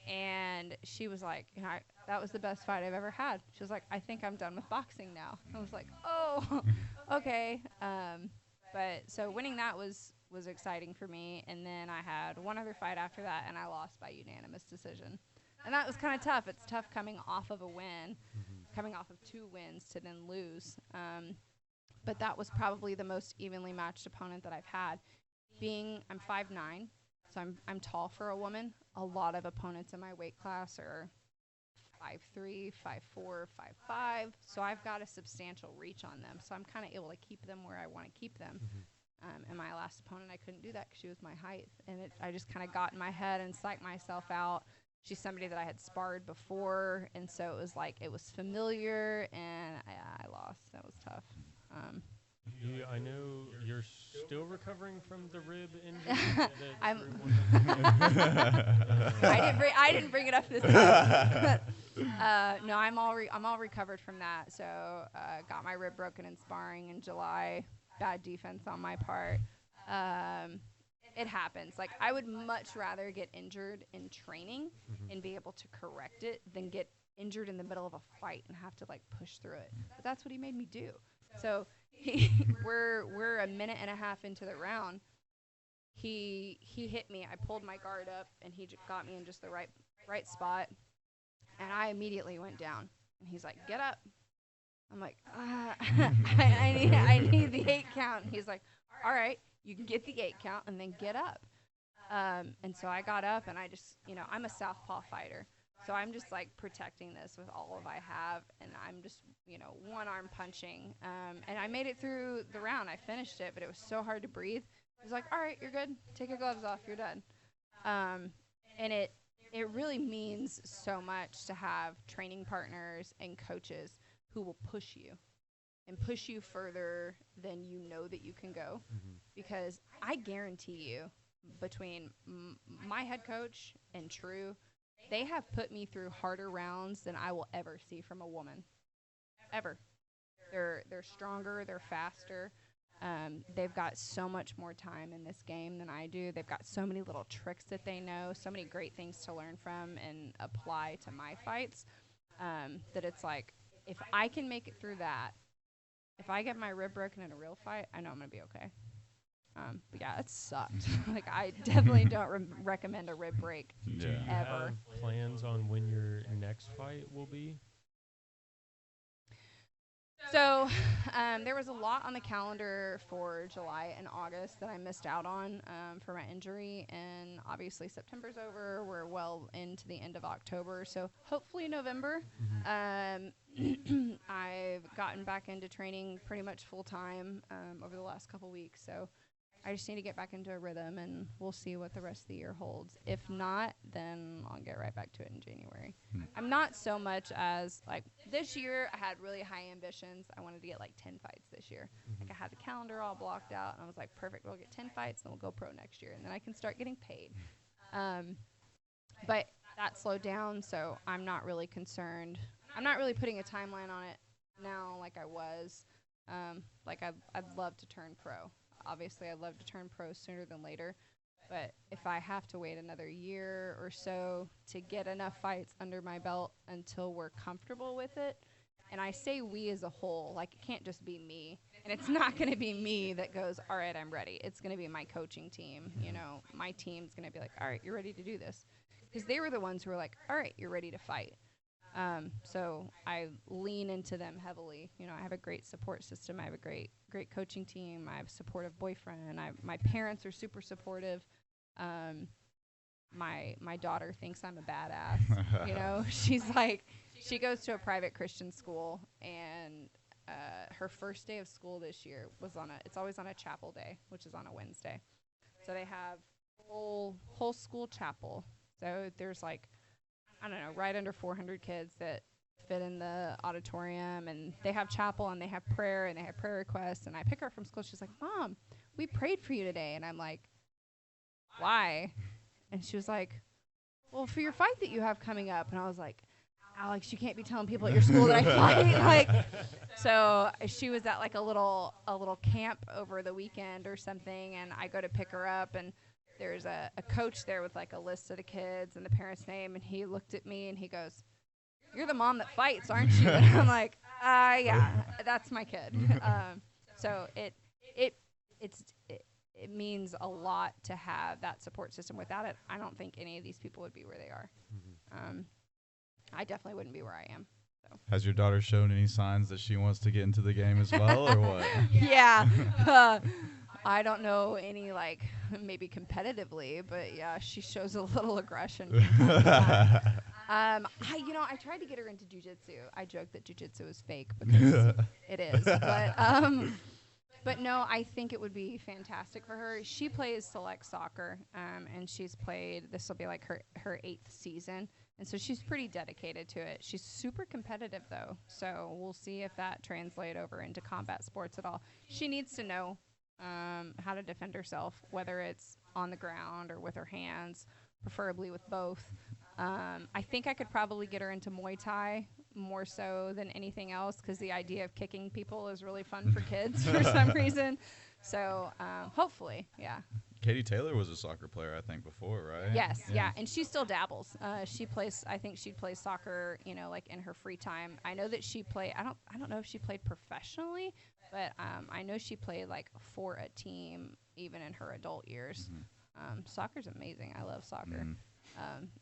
And she was like, you know, that was the best fight I've ever had. She was like, I think I'm done with boxing now. I was like, oh, okay. But so winning that was exciting for me. And then I had one other fight after that, and I lost by unanimous decision. And that was kind of tough. It's tough coming off of a win, coming off of 2 wins to then lose. But that was probably the most evenly matched opponent that I've had. I'm 5'9", so I'm tall for a woman. A lot of opponents in my weight class are 5'3", 5'4", 5'5", so I've got a substantial reach on them. So I'm kind of able to keep them where I want to keep them. And my last opponent, I couldn't do that because she was my height. And I just kind of got in my head and psyched myself out. She's somebody that I had sparred before, and so it was like it was familiar, and I lost. That was tough. I know you're still recovering from the rib injury. I didn't bring it up this time. No, I'm all recovered from that. So got my rib broken in sparring in July. Bad defense on my part. It happens. Like, I would much rather get injured in training and be able to correct it than get injured in the middle of a fight and have to like push through it. But that's what he made me do. So we're a minute and a half into the round. He hit me. I pulled my guard up and he got me in just the right spot, and I immediately went down. And he's like, "Get up." I'm like, I need the 8 count. And he's like, "All right, you can get the 8 count and then get up." And so I got up, and I just, I'm a southpaw fighter. So I'm just like protecting this with all of I have, and I'm just, one arm punching. And I made it through the round. I finished it, but it was so hard to breathe. He was like, "All right, you're good. Take your gloves off. You're done." And it really means so much to have training partners and coaches who will push you and push you further than you know that you can go. Because I guarantee you, between my head coach and True, they have put me through harder rounds than I will ever see from a woman. Ever. They're stronger, they're faster. They've got so much more time in this game than I do. They've got so many little tricks that they know, so many great things to learn from and apply to my fights, that it's like, if I can make it through that, if I get my rib broken in a real fight, I know I'm going to be okay. But yeah, it sucked. Like, I definitely don't recommend a rib break Do you ever. have plans on when your next fight will be? So there was a lot on the calendar for July and August that I missed out on for my injury. And obviously September's over. We're well into the end of October. So hopefully November. I've gotten back into training pretty much full time over the last couple weeks. So I just need to get back into a rhythm, and we'll see what the rest of the year holds. If not, then I'll get right back to it in January. I'm not so much as, like, this year I had really high ambitions. I wanted to get like 10 fights this year. Like, I had the calendar all blocked out, and I was like, perfect, we'll get 10 fights and we'll go pro next year, and then I can start getting paid. But that slowed down, so I'm not really concerned. I'm not really putting a timeline on it now like I was. Like, I'd love to turn pro. Obviously, I'd love to turn pro sooner than later. But if I have to wait another year or so to get enough fights under my belt until we're comfortable with it, and I say we as a whole, like, it can't just be me. And it's not going to be me that goes, all right, I'm ready. It's going to be my coaching team. My team's going to be like, all right, you're ready to do this. Because they were the ones who were like, all right, you're ready to fight. So I lean into them heavily. I have a great support system. I have a great coaching team. I have a supportive boyfriend. My parents are super supportive. My daughter thinks I'm a badass. She's like, she goes to a private Christian school, and her first day of school this year was it's always on a chapel day, which is on a Wednesday. So they have whole school chapel. So there's like, I don't know, right under 400 kids that fit in the auditorium, and they have chapel, and they have prayer, and they have prayer requests. And I pick her up from school. She's like, "Mom, we prayed for you today." And I'm like, "Why?" And she was like, "Well, for your fight that you have coming up." And I was like, "Alex, you can't be telling people at your school that I fight." So she was at like a little camp over the weekend or something, and I go to pick her up, and there's a coach there with like a list of the kids and the parents' name, and he looked at me and he goes, "You're the mom that fights, aren't you?" And I'm like, yeah, that's my kid. So it means a lot to have that support system. Without it, I don't think any of these people would be where they are. I definitely wouldn't be where I am. So. Has your daughter shown any signs that she wants to get into the game as well, or what? Yeah. I don't know any, like, maybe competitively, but yeah, she shows a little aggression. I tried to get her into jiu-jitsu. I joke that jiu-jitsu is fake because it is. But no, I think it would be fantastic for her. She plays select soccer, and she's played, this will be like her 8th season. And so she's pretty dedicated to it. She's super competitive, though. So we'll see if that translates over into combat sports at all. She needs to know how to defend herself, whether it's on the ground or with her hands, preferably with both. I think I could probably get her into Muay Thai more so than anything else because the idea of kicking people is really fun for kids for some reason. So hopefully, yeah. Katie Taylor was a soccer player, I think, before, right? Yes, yeah, and she still dabbles. She plays. I think she plays soccer, like in her free time. I know that she played. I don't know if she played professionally, but I know she played like for a team even in her adult years. Soccer's amazing. I love soccer.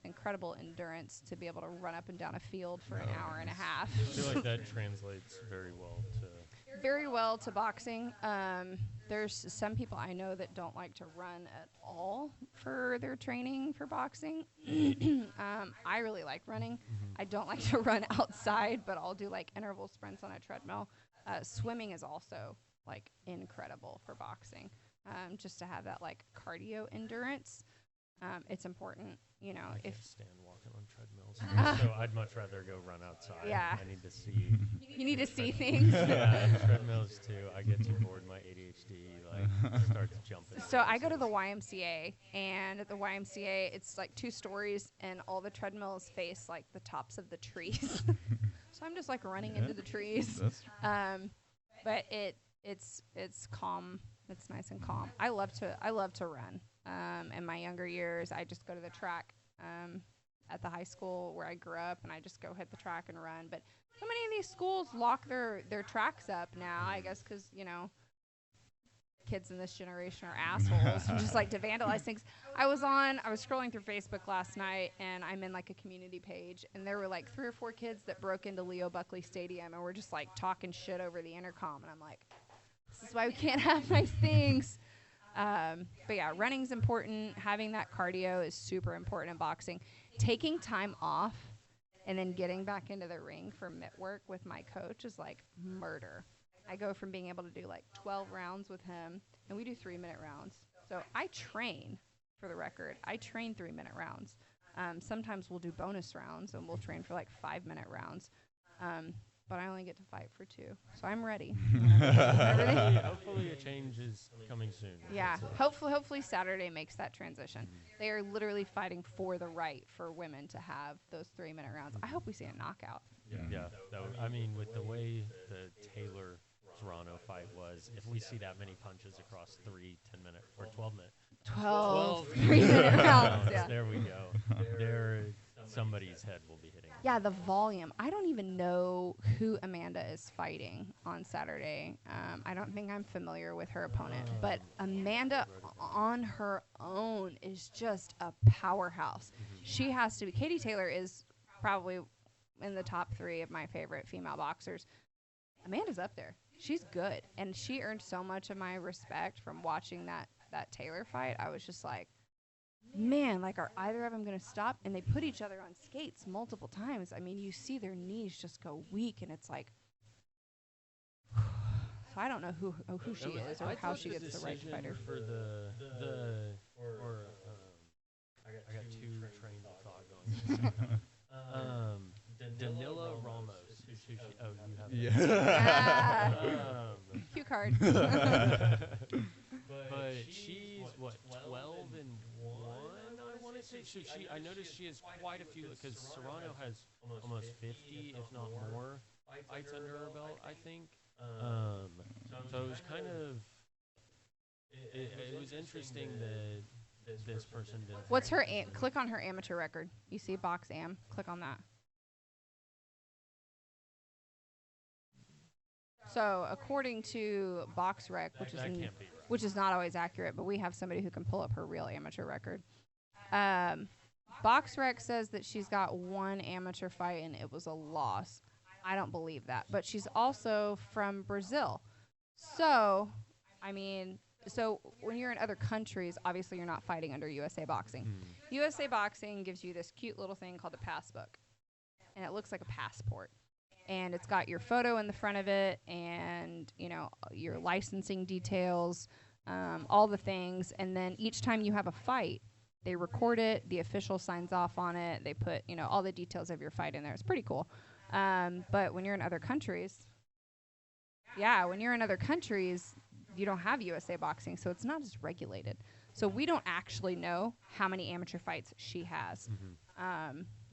Incredible endurance to be able to run up and down a field for an hour and a half. I feel like that translates very well to boxing. There's some people I know that don't like to run at all for their training for boxing. I really like running. I don't like to run outside, but I'll do like interval sprints on a treadmill. Swimming is also like incredible for boxing. Just to have that like cardio endurance. It's important, I if can't stand walking on treadmills. So I'd much rather go run outside. Yeah. I need to see. you need to see things. Yeah, treadmills too. I get too bored. My ADHD starts jumping. So I go to the YMCA, and at the YMCA, it's like 2 stories, and all the treadmills face like the tops of the trees. So I'm just like running into the trees. But it's calm. It's nice and calm. I love to run. In my younger years, I just go to the track at the high school where I grew up, and I just go hit the track and run. But so many of these schools lock their tracks up now, I guess, because, kids in this generation are assholes who just like to vandalize things. I was scrolling through Facebook last night, and I'm in like a community page, and there were like 3 or 4 kids that broke into Leo Buckley Stadium and were just like talking shit over the intercom. And I'm like, this is why we can't have nice things. But yeah, running's important. Having that cardio is super important in boxing. Taking time off and then getting back into the ring for mitt work with my coach is like murder. I go from being able to do like 12 rounds with him, and we do 3-minute rounds. So I train, for the record. I train 3-minute rounds. Sometimes we'll do bonus rounds, and we'll train for like 5-minute rounds. But I only get to fight for 2, so I'm ready. Hopefully a change is coming soon. Yeah, hopefully Saturday makes that transition. They are literally fighting for the right for women to have those 3-minute rounds. I hope we see a knockout. Yeah. With the way the Taylor Toronto fight was, if we see that many punches across 3 10-minute or 12-minute. 12 3-minute rounds. Yeah. There we go. Somebody's head will be hitting. Yeah, the volume. I don't even know who Amanda is fighting on Saturday. I don't think I'm familiar with her opponent. But Amanda on her own is just a powerhouse. She has to be. Katie Taylor is probably in the top 3 of my favorite female boxers. Amanda's up there. She's good. And she earned so much of my respect from watching that Taylor fight. I was just like, man, like, are either of them going to stop? And they put each other on skates multiple times. I mean, you see their knees just go weak, and it's like, so I don't know who she is or how she gets the right to fight her. For I got 2 trains of thought going. Danila Ramos. You have that. Cue card. But she's what, 12-1? I want to say. So I noticed she has quite a few, because Serrano has almost 50, if not more, fights under her belt, I think. So it was kind of. It was interesting that this person did. What's her? Click on her amateur record. You see Box Am. Click on that. So according to BoxRec, which is not always accurate, but we have somebody who can pull up her real amateur record. BoxRec says that she's got 1 amateur fight and it was a loss. I don't believe that, but she's also from Brazil. So, I mean, when you're in other countries, obviously you're not fighting under USA Boxing. USA Boxing gives you this cute little thing called a passbook, and it looks like a passport. And it's got your photo in the front of it and, your licensing details, all the things. And then each time you have a fight, they record it. The official signs off on it. They put, all the details of your fight in there. It's pretty cool. But when you're in other countries, you don't have USA Boxing, so it's not as regulated. So we don't actually know how many amateur fights she has.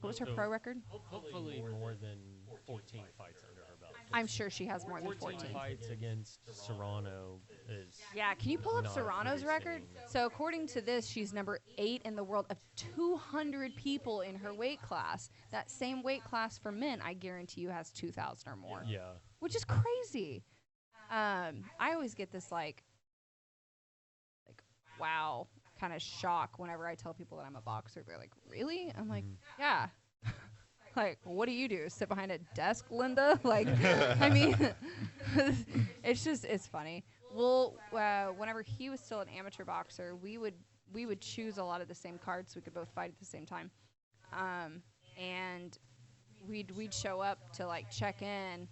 What was her pro record? Hopefully more than 14 fights under her belt. I'm sure she has more than 14. Fights against Serrano is. Yeah, can you pull up not Serrano's record? producing. So according to this, she's number 8 in the world of 200 people in her weight class. That same weight class for men, I guarantee you, has 2,000 or more. Yeah. Which is crazy. I always get this like wow kind of shock whenever I tell people that I'm a boxer. They're like, really? I'm like, yeah. Like, what do you do? Sit behind a desk, Linda? Like, I mean, it's funny. Well, whenever he was still an amateur boxer, we would choose a lot of the same cards so we could both fight at the same time. And we'd show up to like check in,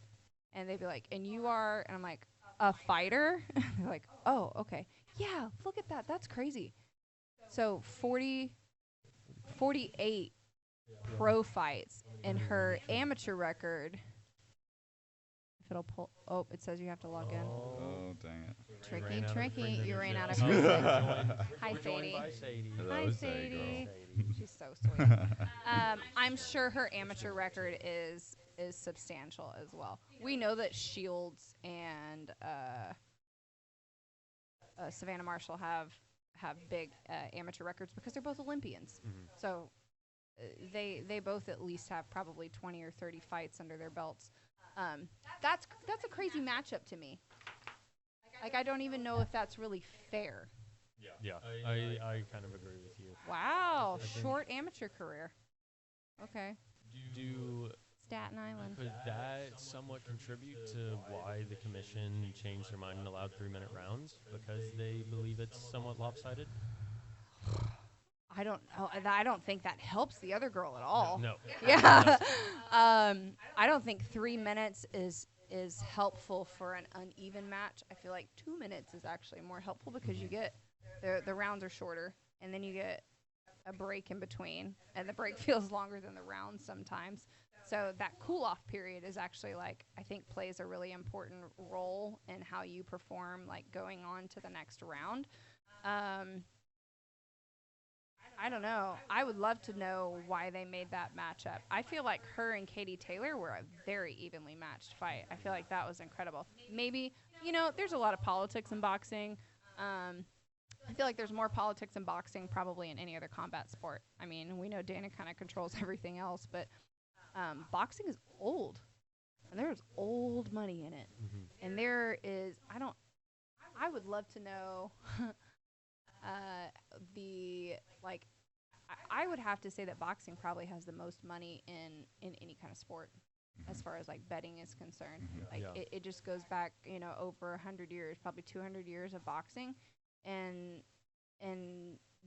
and they'd be like, and you are, and I'm like, a fighter? They're like, oh, okay. Yeah, look at that. That's crazy. So 48 pro fights, and her amateur record, if it'll pull, oh, it says you have to log in. Oh, dang it. Tricky. You ran out of Oh. music. Hi, Sadie. Hello, Hi, Sadie Sadie. She's so sweet. I'm sure her amateur record is substantial as well. We know that Shields and Savannah Marshall have big amateur records because they're both Olympians. So they both at least have probably 20 or 30 fights under their belts. That's a crazy matchup to me. Like, I don't even know if that's really fair. Yeah, I kind of agree with you. Wow, short amateur career. Okay. Staten Island. Could that somewhat contribute to why the commission changed their mind and allowed 3-minute rounds? Because they believe it's somewhat lopsided? I don't know. I don't think that helps the other girl at all. No. Yeah. I don't think 3 minutes is helpful for an uneven match. I feel like 2 minutes is actually more helpful because you get the rounds are shorter, and then you get a break in between, and the break feels longer than the round sometimes. So that cool-off period is actually, like, I think plays a really important role in how you perform, like, going on to the next round. I don't know. I would love to know why they made that matchup. I feel like her and Katie Taylor were a very evenly matched fight. I feel like that was incredible. Maybe, there's a lot of politics in boxing. I feel like there's more politics in boxing probably in any other combat sport. I mean, we know Dana kind of controls everything else, but boxing is old, and there's old money in it. And there is, I would love to know I would have to say that boxing probably has the most money in any kind of sport as far as, like, betting is concerned. Like, it just goes back, over 100 years, probably 200 years of boxing. And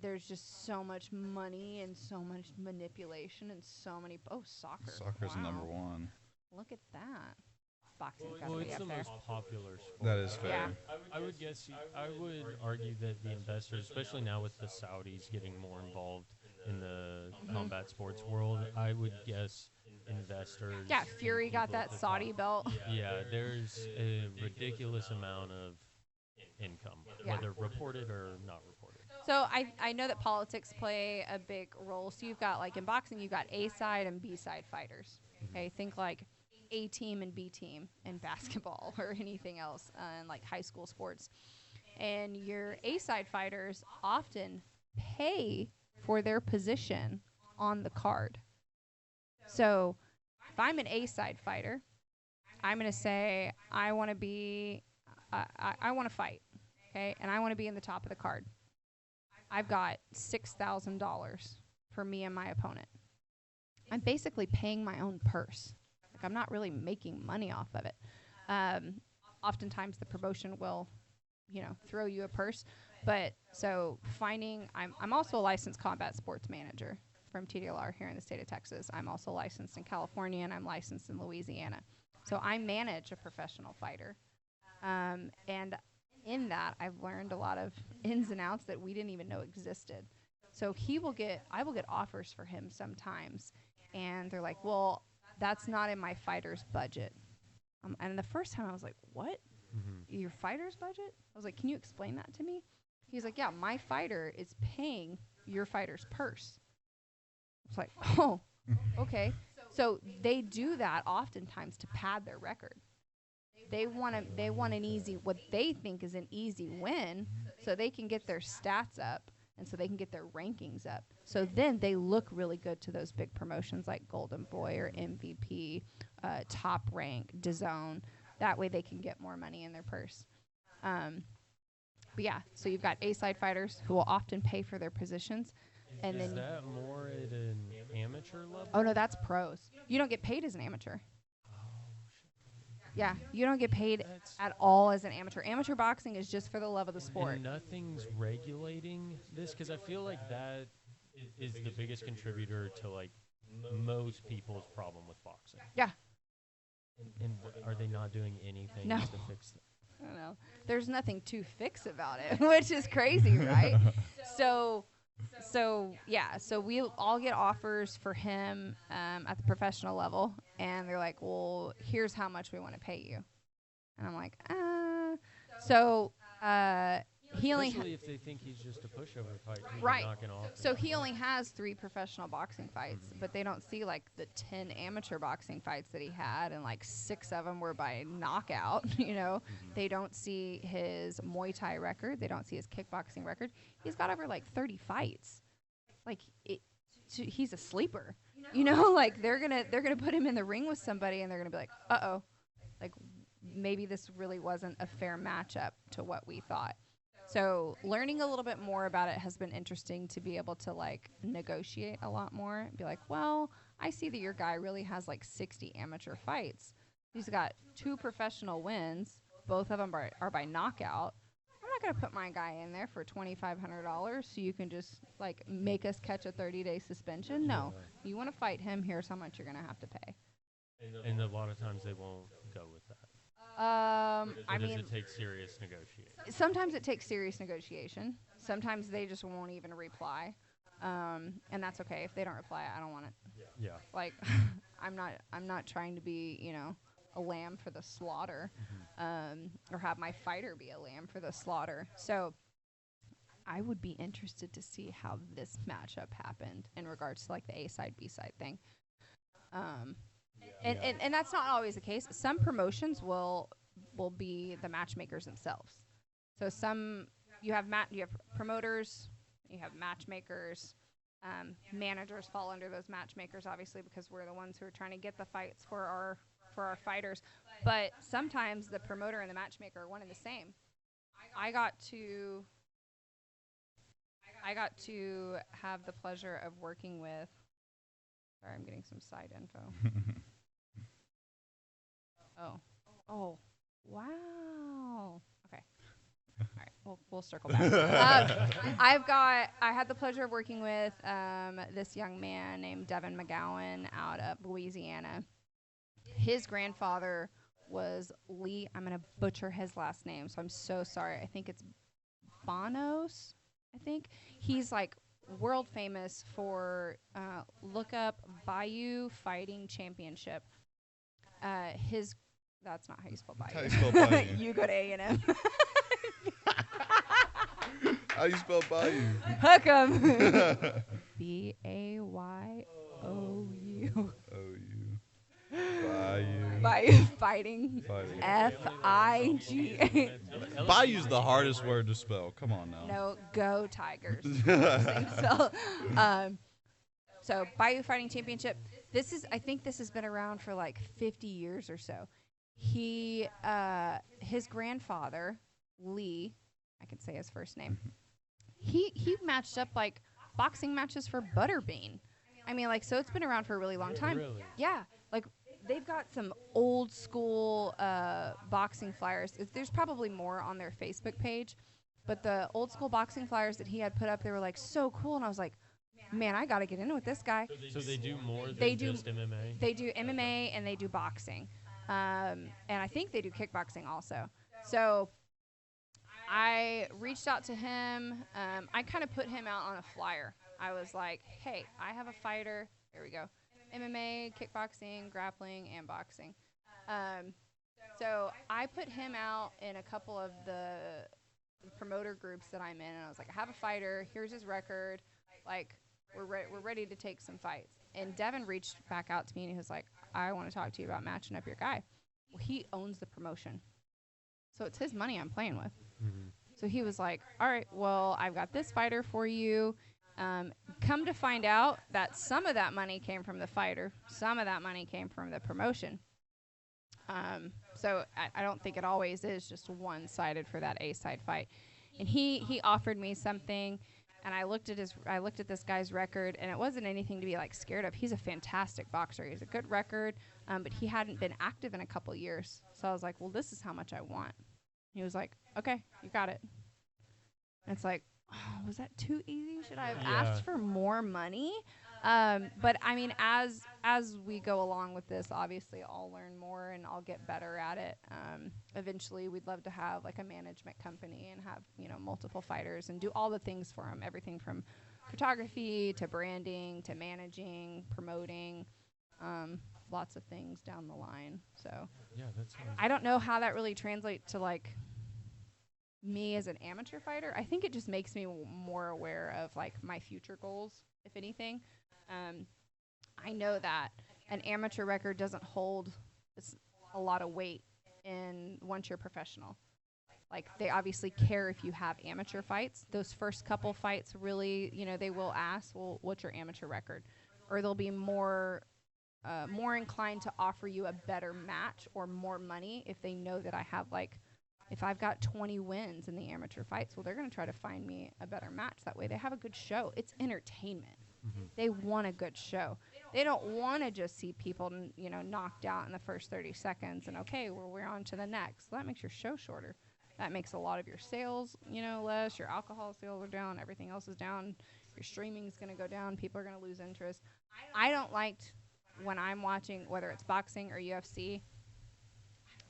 there's just so much money and so much manipulation and so many soccer. Soccer's wow. number one. Look at that. Boxing's got to Well, be it's up the there. most popular sport. That is fair. Yeah. I would guess. I would argue that the investors, especially now with the Saudis getting more involved in the combat sports world, I would guess investors. Yeah, Fury got people that at the Saudi top. belt. Yeah, there's a ridiculous amount of income, Yeah. whether reported or not reported. So I know that politics play a big role. So you've got, like, in boxing, you've got A-side and B-side fighters. Okay, think like A team and B team in basketball or anything else in, like, high school sports. And your A-side fighters often pay for their position on the card. So if I'm an A-side fighter, I'm going to say I want to be I want to fight, okay? And I want to be in the top of the card. I've got $6,000 for me and my opponent. I'm basically paying my own purse. Like, I'm not really making money off of it. Oftentimes the promotion will, throw you a purse. But so I'm also a licensed combat sports manager from TDLR here in the state of Texas. I'm also licensed in California, and I'm licensed in Louisiana. So I manage a professional fighter. And in that, I've learned a lot of ins and outs that we didn't even know existed. So I will get offers for him sometimes, and they're like, well, that's not in my fighter's budget. And the first time I was like, what? Your fighter's budget? I was like, can you explain that to me? He's like, yeah, my fighter is paying your fighter's purse. It's like, oh, okay. So they do that oftentimes to pad their record. They want an easy, what they think is an easy win, so they can get their stats up and so they can get their rankings up. So then they look really good to those big promotions like Golden Boy or MVP, Top Rank, DAZN. That way they can get more money in their purse. But yeah, so you've got A-side fighters who will often pay for their positions. And Is then that more at an amateur level? oh no, that's pros. You don't get paid as an amateur. Yeah, you don't get paid at all as an amateur. Amateur boxing is just for the love of the sport. And nothing's regulating this, because I feel like that is the biggest contributor to like most people's problem with boxing. Yeah. And are they not doing anything No. to fix that? I don't know. There's nothing to fix about it, which is crazy, right? So yeah, so we all get offers for him at the professional level, and they're like, well, here's how much we want to pay you. And I'm like, so he only Especially if they think he's just a pushover fight. Right. Knocking off so he only has 3 professional boxing fights, but they don't see like the 10 amateur boxing fights that he had, and like 6 of them were by knockout. You know, they don't see his Muay Thai record, they don't see his kickboxing record. He's got over like 30 fights. Like he's a sleeper. You know, like they're gonna put him in the ring with somebody, and they're gonna be like, uh-oh, like maybe this really wasn't a fair matchup to what we thought. So learning a little bit more about it has been interesting, to be able to like negotiate a lot more. Be like, well, I see that your guy really has like 60 amateur fights. He's got 2 professional wins. Both of them are by knockout. I'm not going to put my guy in there for $2,500 so you can just like make us catch a 30-day suspension. No, you want to fight him, here's how much you're going to have to pay. And a lot of times they won't go with that. I Does mean, it take serious negotiating? sometimes it takes serious negotiation. Sometimes they just won't even reply. And that's okay. If they don't reply, I don't want it. Yeah. Like, I'm not trying to be, you know, a lamb for the slaughter, or have my fighter be a lamb for the slaughter. So I would be interested to see how this matchup happened in regards to like the A-side, B-side thing. And that's not always the case. Some promotions will be the matchmakers themselves. So you have promoters, you have matchmakers. Managers fall under those matchmakers, obviously, because we're the ones who are trying to get the fights for our fighters. But sometimes the promoter and the matchmaker are one and the same. I got to have the pleasure of working with. Sorry, I'm getting some side info. Oh, wow. Okay. All right, we'll circle back. I had the pleasure of working with this young man named Devin McGowan out of Louisiana. His grandfather was Lee. I'm going to butcher his last name, so I'm so sorry. I think it's Bonos. I think he's like world famous for look up Bayou Fighting Championship. That's not how you spell Bayou. How you spell Bayou? You go to A&M. How you spell Bayou? Hook 'em. Bayou. O-U. Bayou. Bayou Fighting. Fighting. F-I-G. Bayou's the hardest word to spell. Come on now. No, go Tigers. So Bayou Fighting Championship. I think this has been around for like 50 years or so. His grandfather, Lee, I can say his first name. He matched up like boxing matches for Butterbean. I mean, like, so it's been around for a really long time. Really? Yeah, like they've got some old school boxing flyers. There's probably more on their Facebook page, but the old school boxing flyers that he had put up, they were like so cool, and I was like, man, I got to get in with this guy. So they do more than just MMA? They do MMA and they do boxing. And I think they do kickboxing also. So I reached out to him. I kind of put him out on a flyer. I was like, hey, I have a fighter. There we go. MMA, kickboxing, grappling, and boxing. So I put him out in a couple of the promoter groups that I'm in, and I was like, I have a fighter. Here's his record. Like, we're ready to take some fights. And Devin reached back out to me, and he was like, I want to talk to you about matching up your guy. Well, he owns the promotion, so it's his money I'm playing with. Mm-hmm. So he was like, all right, well, I've got this fighter for you. Come to find out that some of that money came from the fighter, some of that money came from the promotion. So I don't think it always is just one-sided for that A-side fight. And he offered me something, and I looked at this guy's record, and it wasn't anything to be like scared of. He's a fantastic boxer. He has a good record, but he hadn't been active in a couple years. So I was like, well, this is how much I want. He was like, okay, you got it. And it's like, oh, was that too easy? Should I have asked for more money? But I mean, as we go along with this, obviously I'll learn more and I'll get better at it. Eventually, we'd love to have like a management company and have, you know, multiple fighters and do all the things for them. Everything from photography to branding to managing, promoting, lots of things down the line. So Yeah, that's. I don't know how that really translates to like me as an amateur fighter. I think it just makes me more aware of like my future goals, if anything. I know that an amateur record doesn't hold a lot of weight in once you're professional. Like, they obviously care if you have amateur fights. Those first couple fights really, you know, they will ask, well, what's your amateur record? Or they'll be more inclined to offer you a better match or more money if they know that I have, like, if I've got 20 wins in the amateur fights, well, they're going to try to find me a better match. That way they have a good show. It's entertainment. Mm-hmm. They want a good show. They don't want to just see people, you know, knocked out in the first 30 seconds and, okay, well, we're on to the next. That makes your show shorter. That makes a lot of your sales, you know, less. Your alcohol sales are down. Everything else is down. Your streaming is going to go down. People are going to lose interest. I don't like when I'm watching, whether it's boxing or UFC.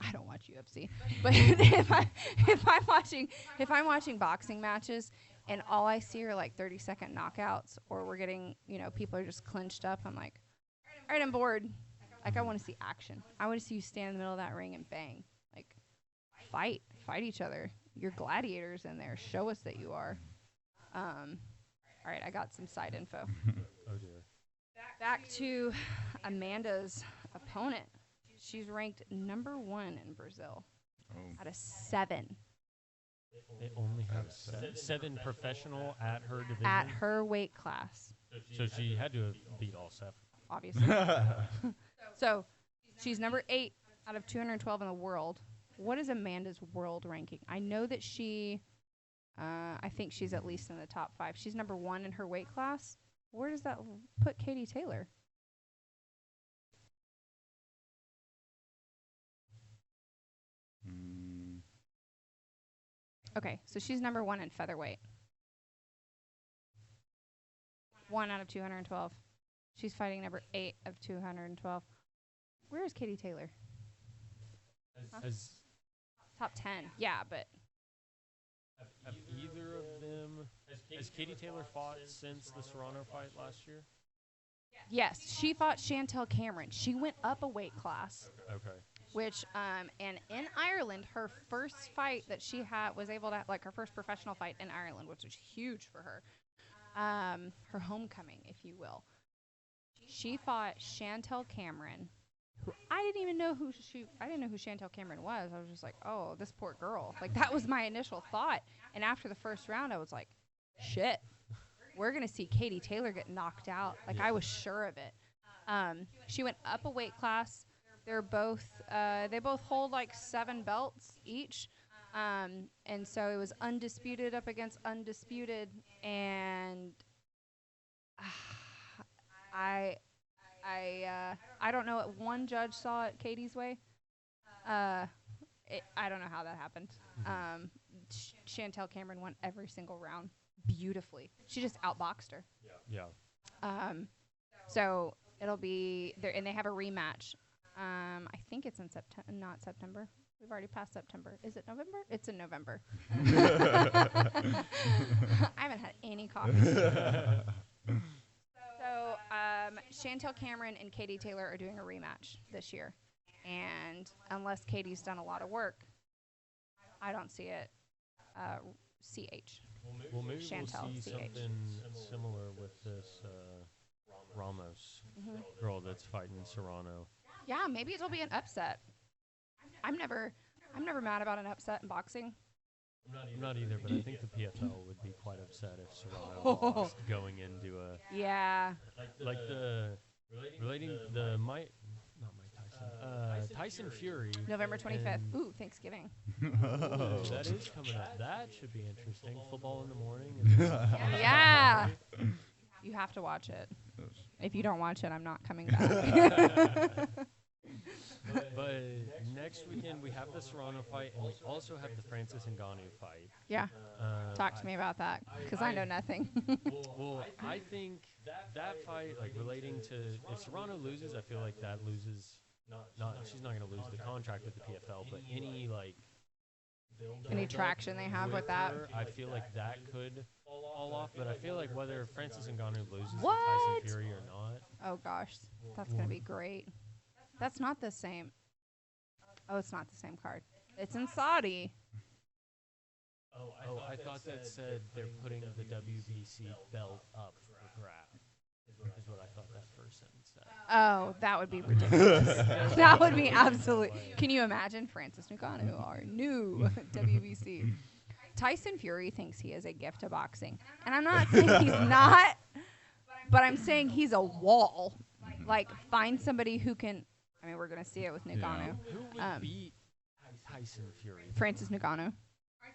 I don't watch UFC, but if I'm watching boxing matches and all I see are like 30-second knockouts, or we're getting, you know, people are just clinched up, I'm like, all right, I'm bored. Like, I want to see action. I want to see you stand in the middle of that ring and bang. Like, fight each other. You're gladiators in there. Show us that you are. All right, I got some side info. Oh dear. Back to Amanda's opponent. She's ranked number 1 in Brazil out of 7. They only have seven professional at her division. At her weight class. So she had to have beat all 7. Obviously. So she's number 8 out of 212 in the world. What is Amanda's world ranking? I know that I think she's at least in the top 5. She's number 1 in her weight class. Where does that put Katie Taylor? Okay, so she's number 1 in featherweight. 1 out of 212. She's fighting number 8 of 212. Where is Katie Taylor? Top 10. Yeah, but Have either of them... Has Katie Taylor fought since the Serrano fight last year? yes, she fought Chantel Cameron. She went up a weight class. Okay. Which, and in Ireland, her first fight that she was able to, like, her first professional fight in Ireland, which was huge for her. Her homecoming, if you will. She fought Chantel Cameron, who I didn't even know I didn't know who Chantel Cameron was. I was just like, oh, this poor girl. Like, that was my initial thought. And after the first round, I was like, shit, we're going to see Katie Taylor get knocked out. Like, I was sure of it. She went up a weight class. They're both, they both hold like 7 belts each. And so it was undisputed up against undisputed. And I don't know what one judge saw it Katie's way. I don't know how that happened. Chantel Cameron won every single round beautifully. She just outboxed her. Yeah. So it'll be there, and they have a rematch. I think it's in September, not September. We've already passed September. Is it November? It's in November. I haven't had any coffee. So Chantel Cameron and Katie Taylor are doing a rematch this year. And unless Katie's done a lot of work, I don't see it CH. Well, maybe Chantel, we'll see CH. something similar with this Ramos girl that's fighting Serrano. Yeah, maybe it'll be an upset. I'm never mad about an upset in boxing. I'm not either, but I think the PFL would be quite upset if Serrano lost going into a Yeah. like the relating the Mike, not Mike Tyson, Tyson Fury. November 25th. Ooh, Thanksgiving. That is coming up. That should be interesting. Football in the morning. Yeah. You have to watch it. If you don't watch it, I'm not coming back. But next weekend we have the Serrano fight, and we also have the Francis Ngannou fight. Yeah. Talk to me about that, because I know nothing. Well, I think that fight, like relating to if Serrano loses, I feel like that loses. She's not going to lose the contract with the PFL, but any traction they have with that. I feel like that could fall off, but I feel like whether Francis Ngannou loses to What? Tyson Fury or not. Oh gosh, that's gonna be great. That's not the same. Oh, it's not the same card. It's in Saudi. Oh, I thought that said they're putting the WBC belt up for grab. Is what I thought that first sentence said. Oh, that would be ridiculous. That would be absolute. Can you imagine Francis Ngannou, our new WBC? Tyson Fury thinks he is a gift to boxing. And I'm not saying he's not, but I'm saying he's a wall. Like, find somebody who can. I mean, we're going to see it with Ngannou. Who would beat Tyson Fury? Francis Ngannou.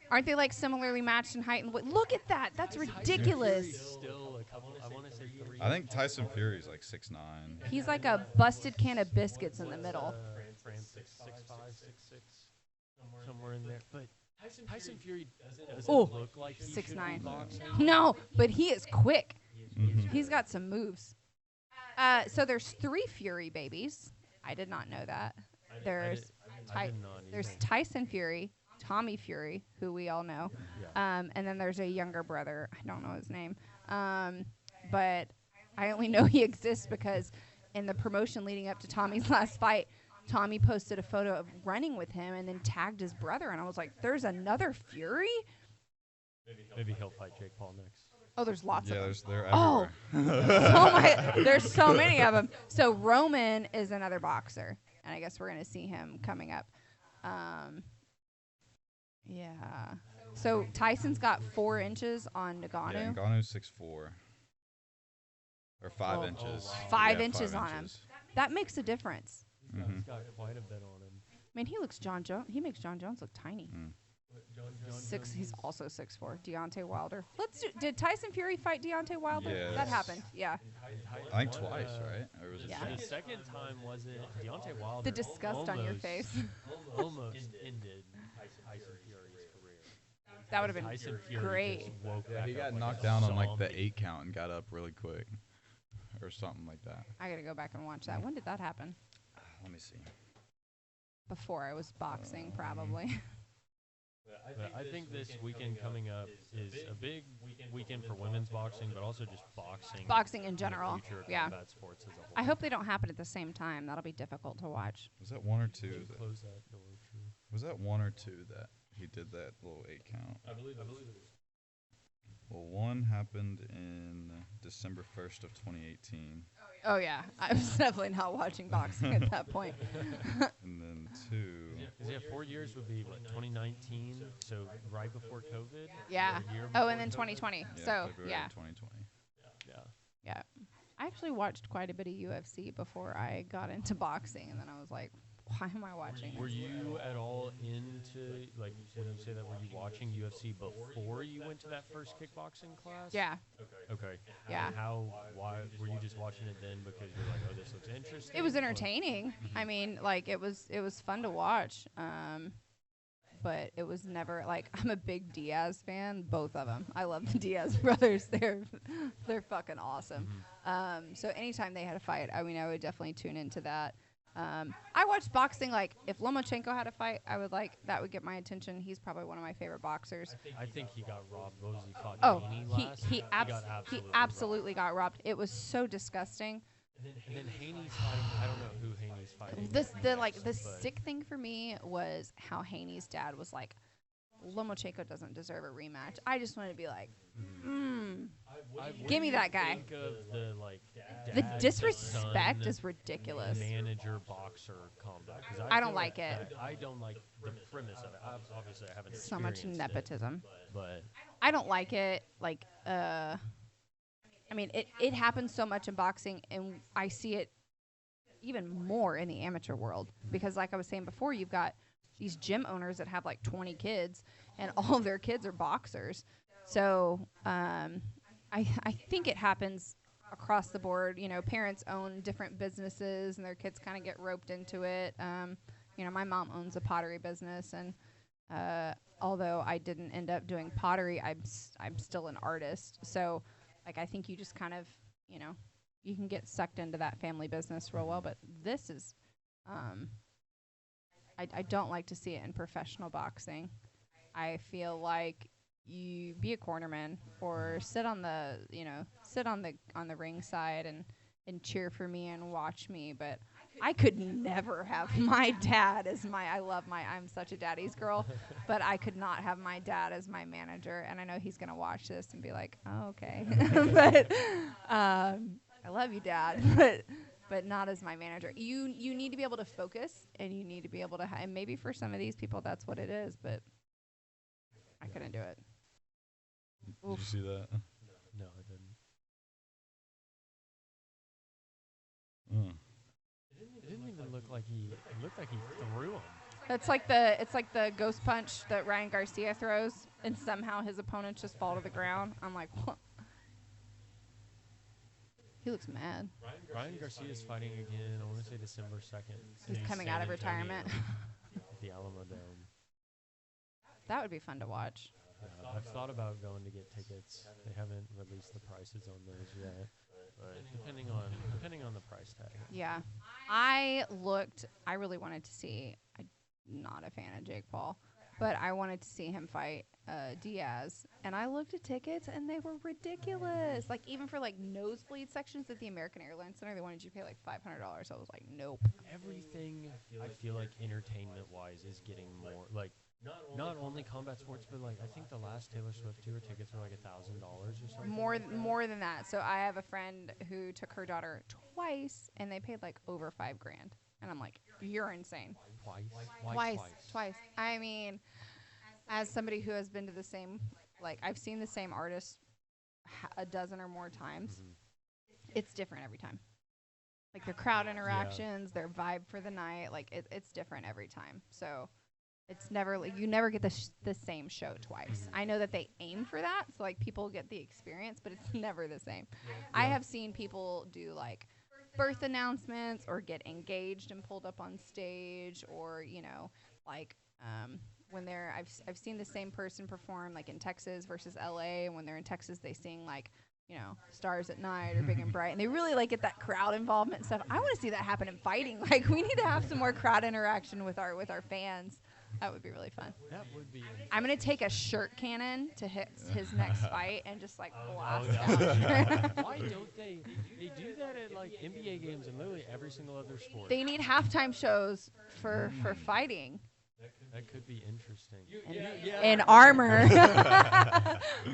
Aren't they like similarly matched in height and weight? Look at that. That's ridiculous. Still a couple, I want to say 3. I think Tyson Fury's like 6'9". He's like a busted can of biscuits in the middle. Francis 6'5", 6'6", somewhere in there. But Tyson Fury doesn't look like he 6'9". boxing. No, but he is quick. He's got some moves. So there's 3 Fury babies. I did not know that. There's Tyson Fury, Tommy Fury, who we all know, and then there's a younger brother. I don't know his name, but I only know he exists because in the promotion leading up to Tommy's last fight, Tommy posted a photo of running with him and then tagged his brother, and I was like, "There's another Fury." Maybe he'll fight Jake Paul next. Oh, there's lots of them. They're Oh, everywhere. there's so many of them. So Roman is another boxer, and I guess we're gonna see him coming up. Yeah. So Tyson's got 4 inches on Ngannou. Yeah, Ngannou's 6'4", or 5 inches. 5 Yeah, inches on him. That makes a difference. He's got quite a bit on him. I mean, he makes John Jones look tiny. He's also 6'4". Deontay Wilder. Did Tyson Fury fight Deontay Wilder? Yes. That happened. Yeah. I think twice, right? Or was it Yeah. The second time was it Deontay Wilder? The disgust on your face. Almost ended Tyson Fury's career. That would have been Tyson Fury great. just woke Yeah, back he up got like knocked a down on like the zombie. 8 count and got up really quick, or something like that. I gotta go back and watch that. When did that happen? Let me see. Before I was boxing, probably. But I think this weekend coming up is a big weekend for women's boxing, but also just boxing. Boxing in and the general. future of Yeah. combat sports as a whole. I hope they don't happen at the same time. That'll be difficult to watch. Was that 1 or 2? Close that door, too. Was that 1 or 2 that he did that little 8 count? I believe it was. Well, 1 happened in December 1st of 2018, Oh yeah, I was definitely not watching boxing at that point. and then 2. Because 4 years would be what, 2019, so right before COVID. Yeah. Or a year Oh, before and then COVID? 2020. Yeah, So February yeah, 2020. Yeah. I actually watched quite a bit of UFC before I got into boxing, and then I was like, why am I watching? Were you at all into, like, when you say that, were you watching UFC before you went to that first kickboxing class? Yeah. Okay. Yeah. Why, were you just watching it then because you're like, oh, this looks interesting? It was entertaining. I mean, like it was fun to watch. But it was never like I'm a big Diaz fan, both of them. I love the Diaz brothers. They're fucking awesome. So anytime they had a fight, I would definitely tune into that. I watched boxing, like if Lomachenko had a fight, that would get my attention. He's probably one of my favorite boxers. I think he got robbed. What was he fought? Oh, Haney he last? he got absolutely got robbed. It was so disgusting. And then Haney's fighting. I don't know who Haney's fighting. The sick thing for me was how Haney's dad was like Lomachenko doesn't deserve a rematch. I just want to be like, I give me wouldn't that guy. think of the like The dad to disrespect son is ridiculous. manager boxer combat. 'Cause I don't feel like it. I don't like the premise of it. Obviously, I haven't So much experienced nepotism. it, but I don't like it. Like, I mean, it happens so much in boxing, and I see it even more in the amateur world because, like I was saying before, you've got these gym owners that have like 20 kids, and all of their kids are boxers. So I think it happens across the board. You know, parents own different businesses, and their kids kind of get roped into it. You know, my mom owns a pottery business, and although I didn't end up doing pottery, I'm still an artist. So, like, I think you just kind of, you know, you can get sucked into that family business real well. But this is, I don't like to see it in professional boxing. I feel like you be a cornerman or sit on the, you know, sit on the ring side and cheer for me and watch me. But I could never have my dad as I'm such a daddy's girl, but I could not have my dad as my manager. And I know he's going to watch this and be like, oh, okay. But I love you, Dad, but not as my manager. You need to be able to focus, and you need to be able to, and maybe for some of these people that's what it is, but I couldn't do it. Did you see that? no, I didn't. It didn't even look like he. It looked like he threw him. It's like the ghost punch that Ryan Garcia throws, and somehow his opponents just fall to the ground. I'm like, what? He looks mad. Ryan Garcia is fighting again. I want to say December 2nd. He's in coming San out of Antonio retirement. at the Alamo Dome. That would be fun to watch. I've thought about going to get tickets. They haven't released the prices on those yet, but depending on the price tag. Yeah. I really wanted to see, I'm not a fan of Jake Paul, but I wanted to see him fight Diaz. And I looked at tickets, and they were ridiculous. Like, even for, like, nosebleed sections at the American Airlines Center, they wanted you to pay, like, $500. I was like, nope. Everything, I feel like, entertainment-wise is getting more, like, not only combat sports, but, like, I think the last Taylor Swift tour tickets were, like, $1,000 or something. More than that. So I have a friend who took her daughter twice, and they paid, like, over $5,000. And I'm like, you're insane. Twice. I mean, as somebody who has been to the same, like, I've seen the same artist a dozen or more times, it's different every time. Like, their crowd interactions, their vibe for the night, like, it's different every time. So it's never, like, you never get the same show twice. I know that they aim for that, so, like, people get the experience, but it's never the same. I have seen people do, like, birth announcements or get engaged and pulled up on stage, or, you know, like, when they're, I've seen the same person perform, like, in Texas versus LA, and when they're in Texas, they sing, like, you know, Stars at Night or Big and Bright, and they really, like, get that crowd involvement and stuff. I want to see that happen in fighting. Like, we need to have some more crowd interaction with our fans. That would be really fun. That would be. I'm going to take a shirt cannon to hit his next fight and just, like, blast yeah. out. Why don't they do that at, like, NBA games and literally every single other sport? They need halftime shows for fighting. That could be interesting. In armor.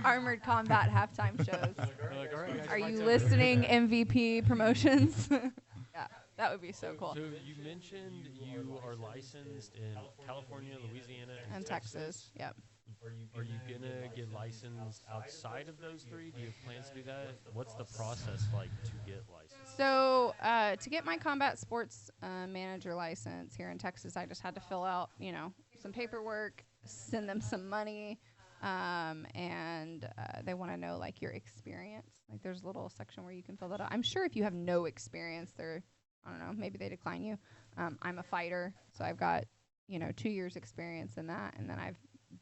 Armored combat halftime shows. Like, all right, guys, Are you fight's listening, over. MVP Promotions? Yeah, that would be so cool. So you mentioned you are licensed in California, Louisiana, And Texas, yep. Are you gonna get licensed outside of those three? Do you have plans to do that? What's the process like to get licensed? So to get my combat sports manager license here in Texas, I just had to fill out, you know, some paperwork, send them some money, and they want to know, like, your experience. Like, there's a little section where you can fill that out. I'm sure if you have no experience, I don't know, maybe they decline you. I'm a fighter, so I've got, you know, 2 years experience in that, and then I've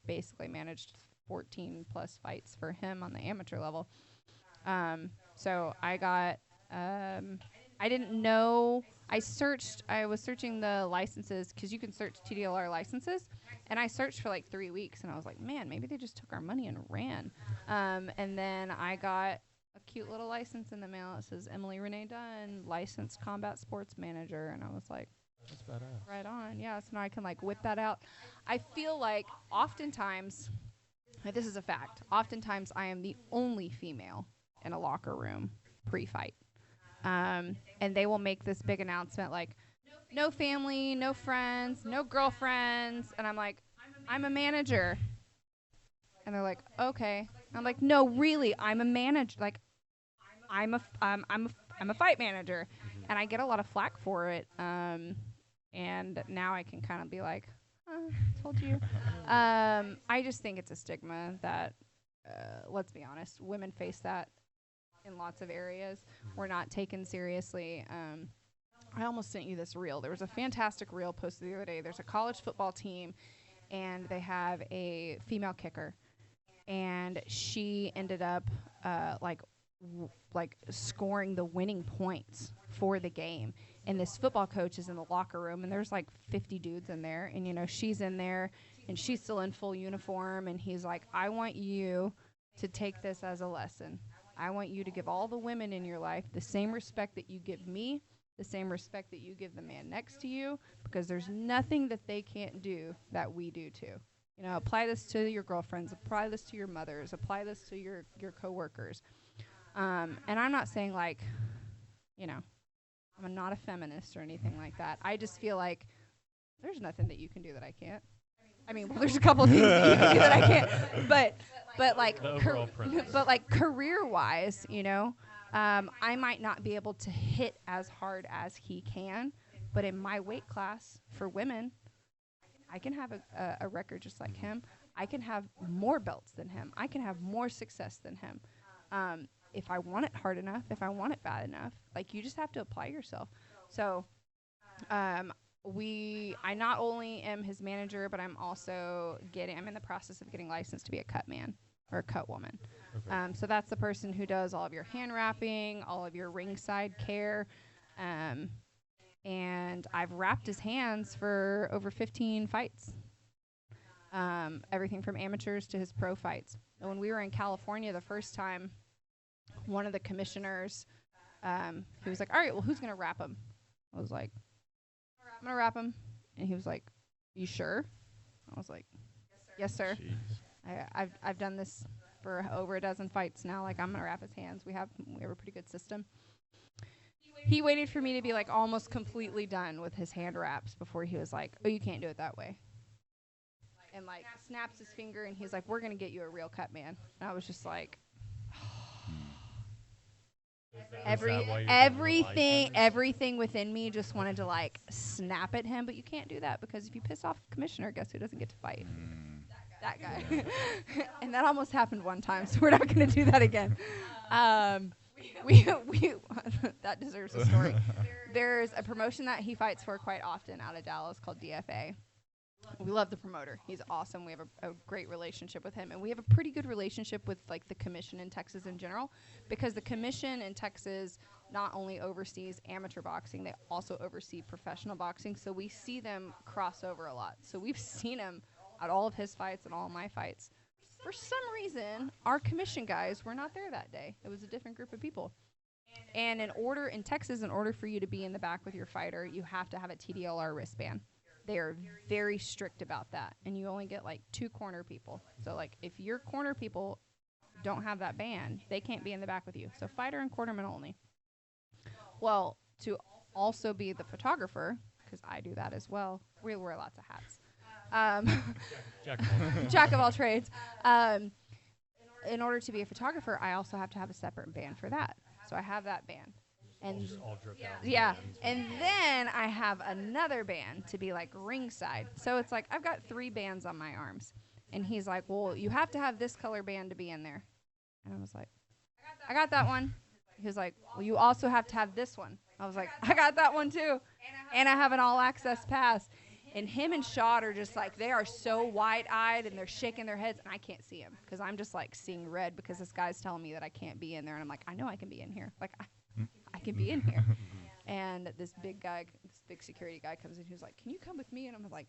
basically managed 14 plus fights for him on the amateur level. So I got, I didn't know, I was searching the licenses, because you can search TDLR licenses, and I searched for like 3 weeks, and I was like, man, maybe they just took our money and ran. And then I got a cute little license in the mail. It says Emily Renee Dunn, licensed combat sports manager, and I was like, That's badass. Right on. Yeah, so now I can like whip that out. I feel like oftentimes, this is a fact, oftentimes I am the only female in a locker room pre-fight. And they will make this big announcement like, no family, no friends, no girlfriends. And I'm like, I'm a manager. And they're like, okay. I'm like, no, really, I'm a manager. Like, I'm a fight manager. And I get a lot of flack for it. And now I can kind of be like, told you. I just think it's a stigma that, let's be honest, women face that in lots of areas. We're not taken seriously. I almost sent you this reel. There was a fantastic reel posted the other day. There's a college football team, and they have a female kicker. And she ended up, scoring the winning points for the game. And this football coach is in the locker room, and there's like 50 dudes in there. And, you know, she's in there, and she's still in full uniform. And he's like, I want you to take this as a lesson. I want you to give all the women in your life the same respect that you give me, the same respect that you give the man next to you, because there's nothing that they can't do that we do too. You know, apply this to your girlfriends, apply this to your mothers, apply this to your coworkers. And I'm not saying like, you know, I'm not a feminist or anything like that. I just feel like there's nothing that you can do that I can't. I mean, well, there's a couple of things that you can do that I can't, but like, but like career-wise, you know, I might not be able to hit as hard as he can, but in my weight class for women, I can have a record just like him. I can have more belts than him. I can have more success than him. If I want it hard enough, if I want it bad enough, like you just have to apply yourself. So, I not only am his manager, but I'm in the process of getting licensed to be a cut man or a cut woman. Okay. So that's the person who does all of your hand wrapping, all of your ringside care. And I've wrapped his hands for over 15 fights. Everything from amateurs to his pro fights. And when we were in California the first time, one of the commissioners, he was like, all right, well, who's going to wrap him? I was like, I'm going to wrap him. And he was like, you sure? I was like, yes, sir. I've done this for over a dozen fights now. Like, I'm going to wrap his hands. We have a pretty good system. He waited for me to be, like, almost completely done with his hand wraps before he was like, oh, you can't do it that way. And, like, snaps his finger, and he's like, we're going to get you a real cut man. And I was just like, everything within me just wanted to, like, snap at him. But you can't do that because if you piss off the commissioner, guess who doesn't get to fight? That guy. And that almost happened one time, so we're not going to do that again. We that deserves a story. There's a promotion that he fights for quite often out of Dallas called DFA. We love the promoter. He's awesome. We have a great relationship with him. And we have a pretty good relationship with, like, the commission in Texas in general, because the commission in Texas not only oversees amateur boxing, they also oversee professional boxing. So we see them cross over a lot. So we've seen him at all of his fights and all of my fights. For some reason, our commission guys were not there that day. It was a different group of people. And in Texas, in order for you to be in the back with your fighter, you have to have a TDLR wristband. They are very strict about that. And you only get, like, 2 corner people. So, like, if your corner people don't have that band, they can't be in the back with you. So fighter and cornerman only. Well, to also be the photographer, because I do that as well, we wear lots of hats. Jack of all trades. In order to be a photographer, I also have to have a separate band for that. So I have that band. And and then I have another band to be, like, ringside. So it's like I've got 3 bands on my arms. And he's like, well, you have to have this color band to be in there. And I was like, I got that one. He was like, well, you also have to have this one. I was like, I got that one too. And I have an all-access pass. And him and Shad are just, like, they are so wide-eyed and they're shaking their heads, and I can't see them because I'm just, like, seeing red because this guy's telling me that I can't be in there. And I'm like, I know I can be in here. Like, I can be in here. And this big security guy comes in who's like, can you come with me? And I'm like,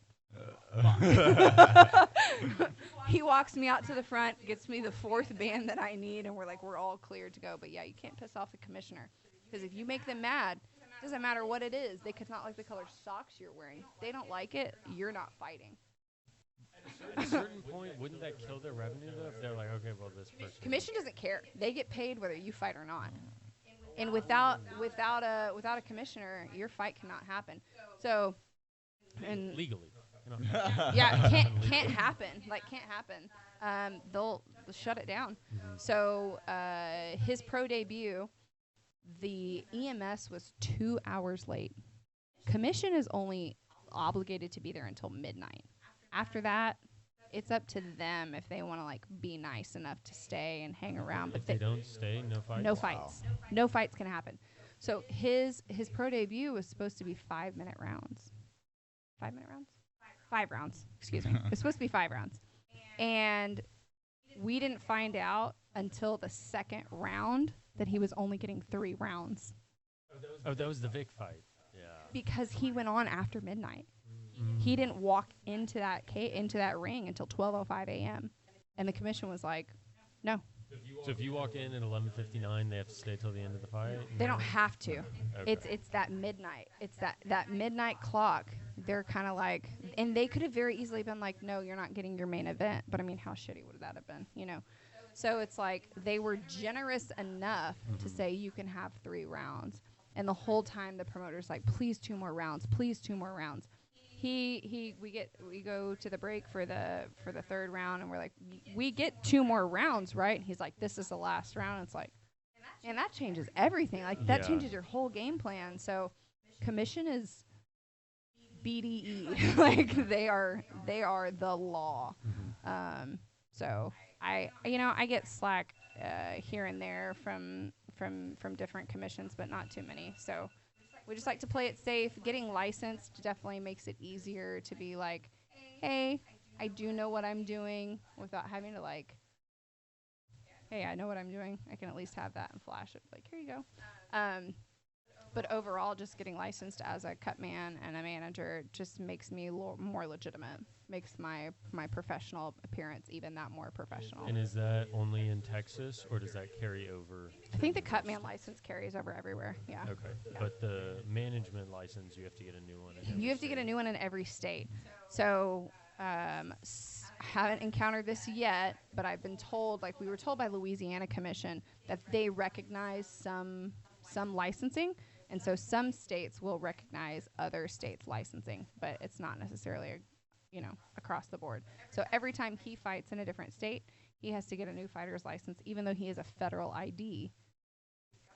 he walks me out to the front, gets me the 4th band that I need, and we're all cleared to go. But, yeah, you can't piss off the commissioner because if you make them mad, Doesn't matter what it is. They could not like the color socks you're wearing. They don't like it. You're not fighting. At a certain point, wouldn't that kill their revenue though? If they're like, okay, well, this person. Commission doesn't care. They get paid whether you fight or not. And without a commissioner, your fight cannot happen. So, and Legally. yeah, can't happen. Like can't happen. They'll shut it down. So his pro debut, the EMS was 2 hours late. Commission is only obligated to be there until midnight. After that, it's up to them if they want to like be nice enough to stay and hang around. But if they don't stay, no fights. No fights. Wow. No fights can happen. So his pro debut was supposed to be 5-minute rounds. 5-minute rounds? 5 rounds. Excuse me. It's supposed to be 5 rounds. And we didn't find out until the second round that he was only getting 3 rounds. Oh, that was the Vic fight. Yeah. Because he went on after midnight. He didn't walk into that ring until 12:05 a.m. And the commission was like, no. So if you walk in at 11:59, they have to stay till the end of the fight? They don't have to. Okay. It's that midnight. It's that midnight clock. They're kind of like, and they could have very easily been like, no, you're not getting your main event. But I mean, how shitty would that have been, you know? So it's like they were generous enough to say you can have 3 rounds. And the whole time the promoter's like, please 2 more rounds, please 2 more rounds. We go to the break for the 3rd round, and we're like, we get 2 more rounds, right? And he's like, this is the last round. And it's like, and that changes everything. Like that changes your whole game plan. So commission is BDE. Like they are the law. So I get slack here and there from different commissions, but not too many. So we just like to play it safe. Getting licensed definitely makes it easier to be like, hey, I do know what I'm doing, without having to like, hey, I know what I'm doing. I can at least have that and flash it. Like, here you go. But overall, just getting licensed as a cut man and a manager just makes me more legitimate. Makes my professional appearance even that more professional. And is that only in Texas, or does that carry over? I think the cut man license carries over everywhere. Yeah. Okay. Yeah. But the management license, you have to get a new one. You have to get a new one in every state. So haven't encountered this yet, but I've been told, like we were told by Louisiana Commission, that they recognize some licensing. And so some states will recognize other states' licensing, but it's not necessarily, across the board. So every time he fights in a different state, he has to get a new fighter's license. Even though he is a federal ID,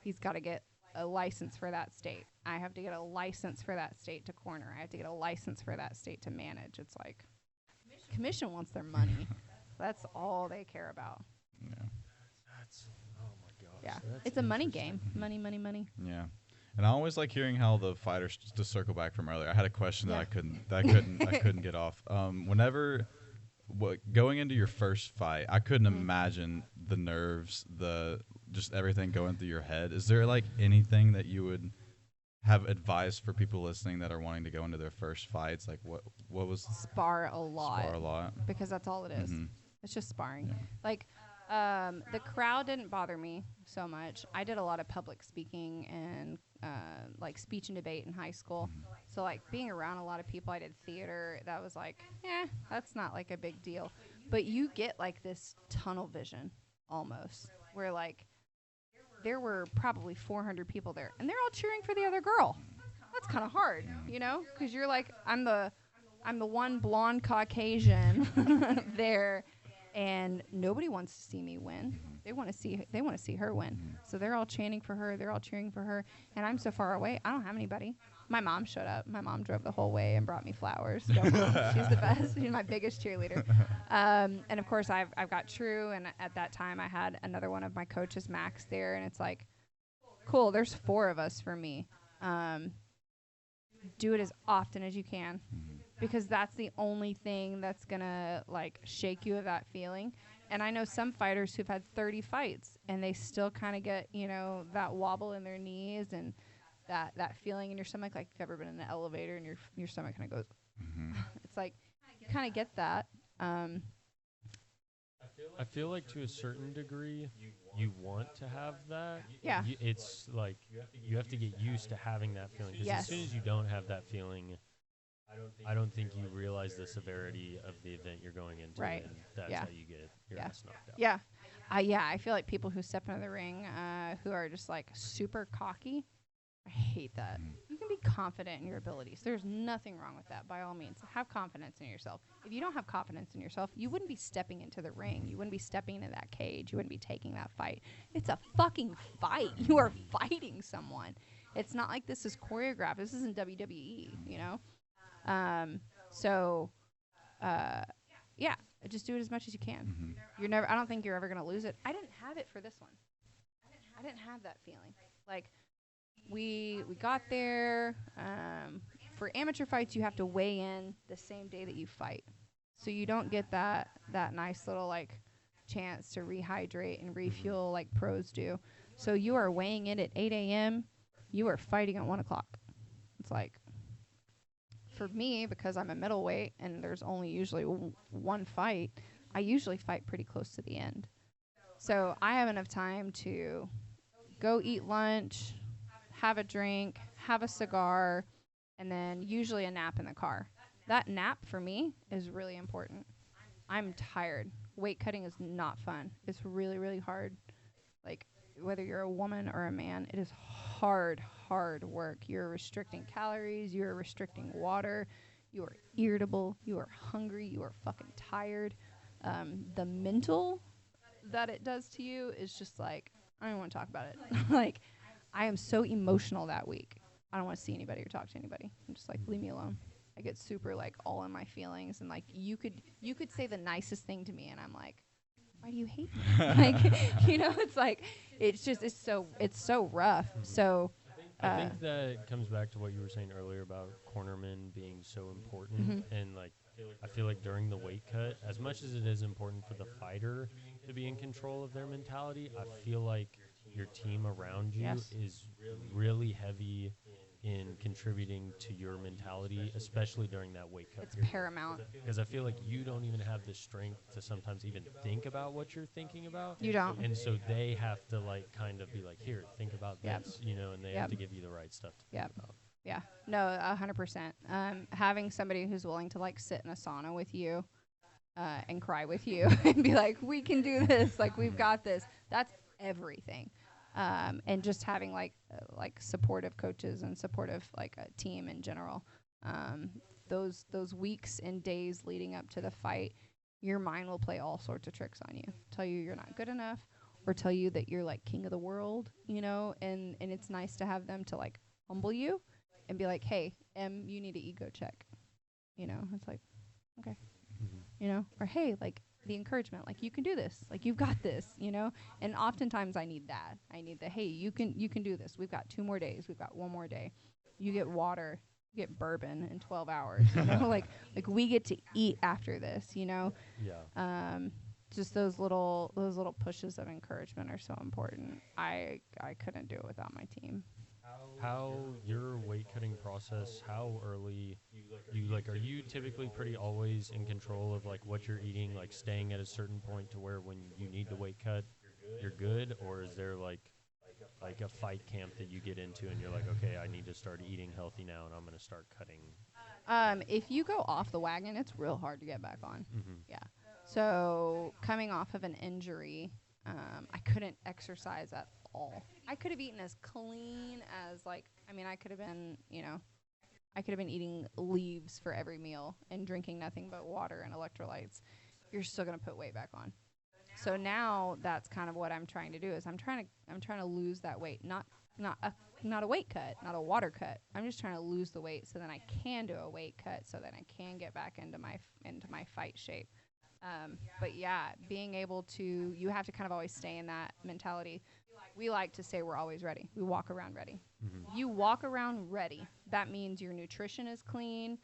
he's got to get a license for that state. I have to get a license for that state to corner. I have to get a license for that state to manage. It's like, commission wants their money. That's all they care about. Yeah. That's, oh my gosh. Yeah. It's a money game. Money, money, money. Yeah. And I always like hearing how the fighters, to circle back from earlier, I had a question that I couldn't get off. Whenever going into your first fight, I couldn't imagine the nerves, just everything going through your head. Is there like anything that you would have advice for people listening that are wanting to go into their first fights? Like what was spar a lot. Spar a lot. Because that's all it is. It's just sparring. Yeah. Like the crowd didn't bother me so much. I did a lot of public speaking and like speech and debate in high school. So like being around a lot of people, I did theater. That was like, that's not like a big deal. But you get like this tunnel vision almost, where like there were probably 400 people there, and they're all cheering for the other girl. That's kind of hard, because you're like, I'm the one blonde Caucasian there. And nobody wants to see me win. They want to see her win. So they're all chanting for her. They're all cheering for her. And I'm so far away. I don't have anybody. My mom showed up. My mom drove the whole way and brought me flowers. Go Mom. She's the best. She's my biggest cheerleader. And of course, I've got True. And at that time, I had another one of my coaches, Max, there. And it's like, cool. There's 4 of us for me. Do it as often as you can. Because that's the only thing that's going to, like, shake you of that feeling. And I know some fighters who've had 30 fights, and they still kind of get, that wobble in their knees and that feeling in your stomach. Like, if you've ever been in an elevator and your stomach kind of goes, it's like, you kind of get that. I feel like to a certain degree, you want to have that. Yeah. It's like you have to get used to having that feeling. Because Yes. as soon as you don't have that feeling, I don't think you realize the severity of the event you're going into, Right. and that's Yeah. how you get your Yeah. ass knocked out. Yeah. I feel like people who step into the ring who are just like super cocky, I hate that. You can be confident in your abilities. There's nothing wrong with that, by all means. Have confidence in yourself. If you don't have confidence in yourself, you wouldn't be stepping into the ring. You wouldn't be stepping into that cage. You wouldn't be taking that fight. It's a fucking fight. You are fighting someone. It's not like this is choreographed. This isn't WWE, you know? Yeah, just do it as much as you can. I don't think you're ever going to lose it. I didn't have it for this one. I didn't have that feeling. Like, we got there. For amateur fights, you have to weigh in the same day that you fight. So you don't get that nice little, like, chance to rehydrate and refuel like pros do. So you are weighing in at 8 a.m. You are fighting at 1 o'clock. It's like, for me, because I'm a middleweight and there's only usually one fight, I usually fight pretty close to the end. So I have enough time to go eat lunch, have a drink, have a cigar, and then usually a nap in the car. That nap for me is really important. I'm tired. Weight cutting is not fun. It's really, really hard. Like, whether you're a woman or a man, it is hard work. You're restricting calories. You're restricting water. You are irritable. You are hungry. You are fucking tired. The mental that it does to you is just like, I don't want to talk about it. Like, I am so emotional that week. I don't want to see anybody or talk to anybody. I'm just like, leave me alone. I get super like all in my feelings, and like you could say the nicest thing to me, and I'm like, why do you hate me? Like, you know, it's like, it's so rough. So I think that comes back to what you were saying earlier about cornermen being so important. And like, I feel like during the weight cut, as much as it is important for the fighter to be in control of their mentality, I feel like your team around you is really heavy in contributing to your mentality, especially during that weight cut. It's paramount. Because I feel like you don't even have the strength to sometimes even think about what you're thinking about. You don't. And so they have to like kind of be like, here, think about this, you know, and they have to give you the right stuff to think about. Yeah. No, 100%. Having somebody who's willing to like sit in a sauna with you and cry with you and be like, we can do this, like we've got this. That's everything. And just having like supportive coaches and supportive like a team in general. Those weeks and days leading up to the fight, your mind will play all sorts of tricks on you. Tell you you're not good enough, or tell you that you're like king of the world, you know. And it's nice to have them to like humble you and be like, hey, you need an ego check. You know, it's like, okay, you know, or hey, like, the encouragement, like, you can do this, like, you've got this, you know. And oftentimes I need that. I need the, hey, you can do this. We've got 2 more days. We've got 1 more day. You get water, you get bourbon in 12 hours. You know, like we get to eat after this, you know. Yeah. Just those little pushes of encouragement are so important. I couldn't do it without my team. How your weight cutting process, how early are you typically pretty always in control of like what you're eating, like staying at a certain point to where when you need the weight cut, you're good? Or is there like a fight camp that you get into and you're like, okay, I need to start eating healthy now and I'm going to start cutting? If you go off the wagon, it's real hard to get back on. Yeah. So coming off of an injury, I couldn't exercise at all. I could have eaten as clean as I could have been, you know, I could have been eating leaves for every meal and drinking nothing but water and electrolytes. You're still going to put weight back on. So now that's kind of what I'm trying to do is I'm trying to lose that weight, not a weight cut, not a water cut. I'm just trying to lose the weight so then I can do a weight cut so that I can get back into my fight shape. But yeah, being able to, you have to kind of always stay in that mentality. We like to say we're always ready. We walk around ready. You walk around ready. That means your nutrition is clean,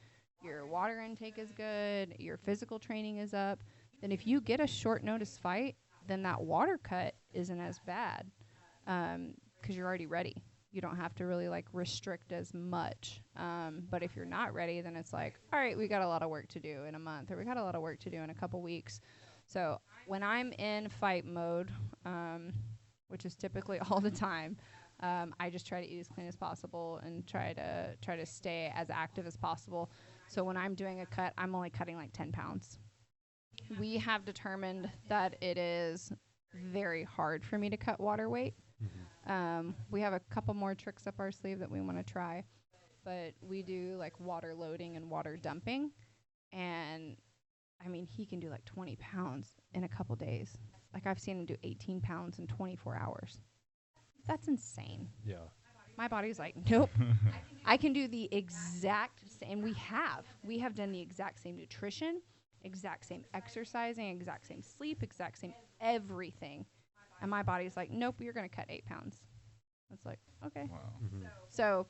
your water intake is good, your physical training is up. Then if you get a short notice fight, then that water cut isn't as bad because you're already ready. You don't have to really like restrict as much. But if you're not ready, then it's like, all right, we got a lot of work to do in a month, or we got a lot of work to do in a couple weeks. So when I'm in fight mode, which is typically all the time, I just try to eat as clean as possible and try to stay as active as possible. So when I'm doing a cut, I'm only cutting like 10 pounds. We have determined that it is very hard for me to cut water weight. We have a couple more tricks up our sleeve that we want to try, but we do like water loading and water dumping. And I mean, he can do like 20 pounds in a couple days. Like I've seen him do 18 pounds in 24 hours. That's insane. Yeah. My body's like, nope. I can do the exact same. We have done the exact same nutrition, exact same exercising, exact same sleep, exact same everything. And my body's like, nope, you're going to cut 8 pounds. It's like, okay. Wow. So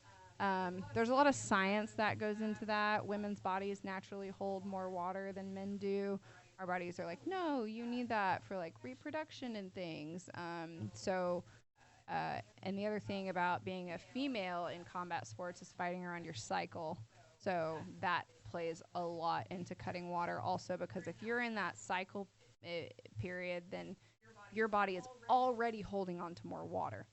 there's a lot of science that goes into that. Women's bodies naturally hold more water than men do. Our bodies are like, no, you need that for like reproduction and things. And the other thing about being a female in combat sports is fighting around your cycle. So that plays a lot into cutting water also, because if you're in that cycle period, then your body is already holding on to more water.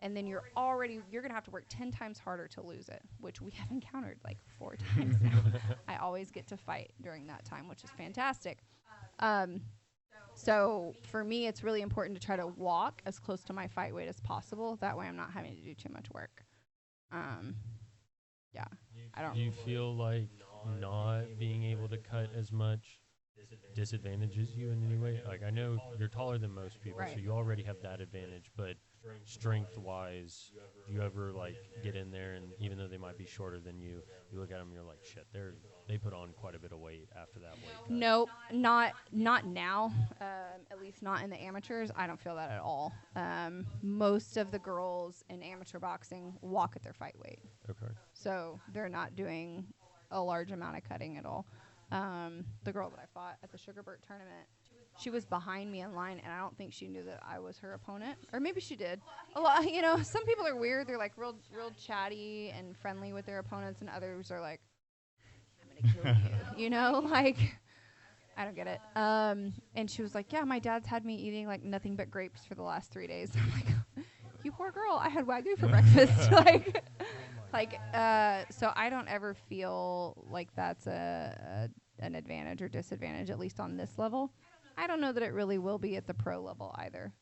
And then you're going to have to work 10 times harder to lose it, which we have encountered like 4 times now. I always get to fight during that time, which is fantastic. So for me, it's really important to try to walk as close to my fight weight as possible. That way I'm not having to do too much work. Yeah. Do you feel like not being able to cut as much disadvantages you in any way? Like, I know you're taller than most people, Right. so you already have that advantage, but strength-wise, do you ever, like, get in there and even though they might be shorter than you, you look at them and you're like, shit, they put on quite a bit of weight after that weight cut? Nope, not now. At least not in the amateurs. I don't feel that at all. Most of the girls in amateur boxing walk at their fight weight. Okay. So they're not doing a large amount of cutting at all. The girl that I fought at the Sugarbird tournament, she was behind me in line, and I don't think she knew that I was her opponent. Or maybe she did. A lot, some people are weird. They're like real chatty and friendly with their opponents, and others are like, I'm gonna kill you. Like, I don't get it. And she was like, yeah, my dad's had me eating like nothing but grapes for the last 3 days. I'm like, you poor girl. I had Wagyu for breakfast. So I don't ever feel like that's an advantage or disadvantage, at least on this level. I don't know that it really will be at the pro level either.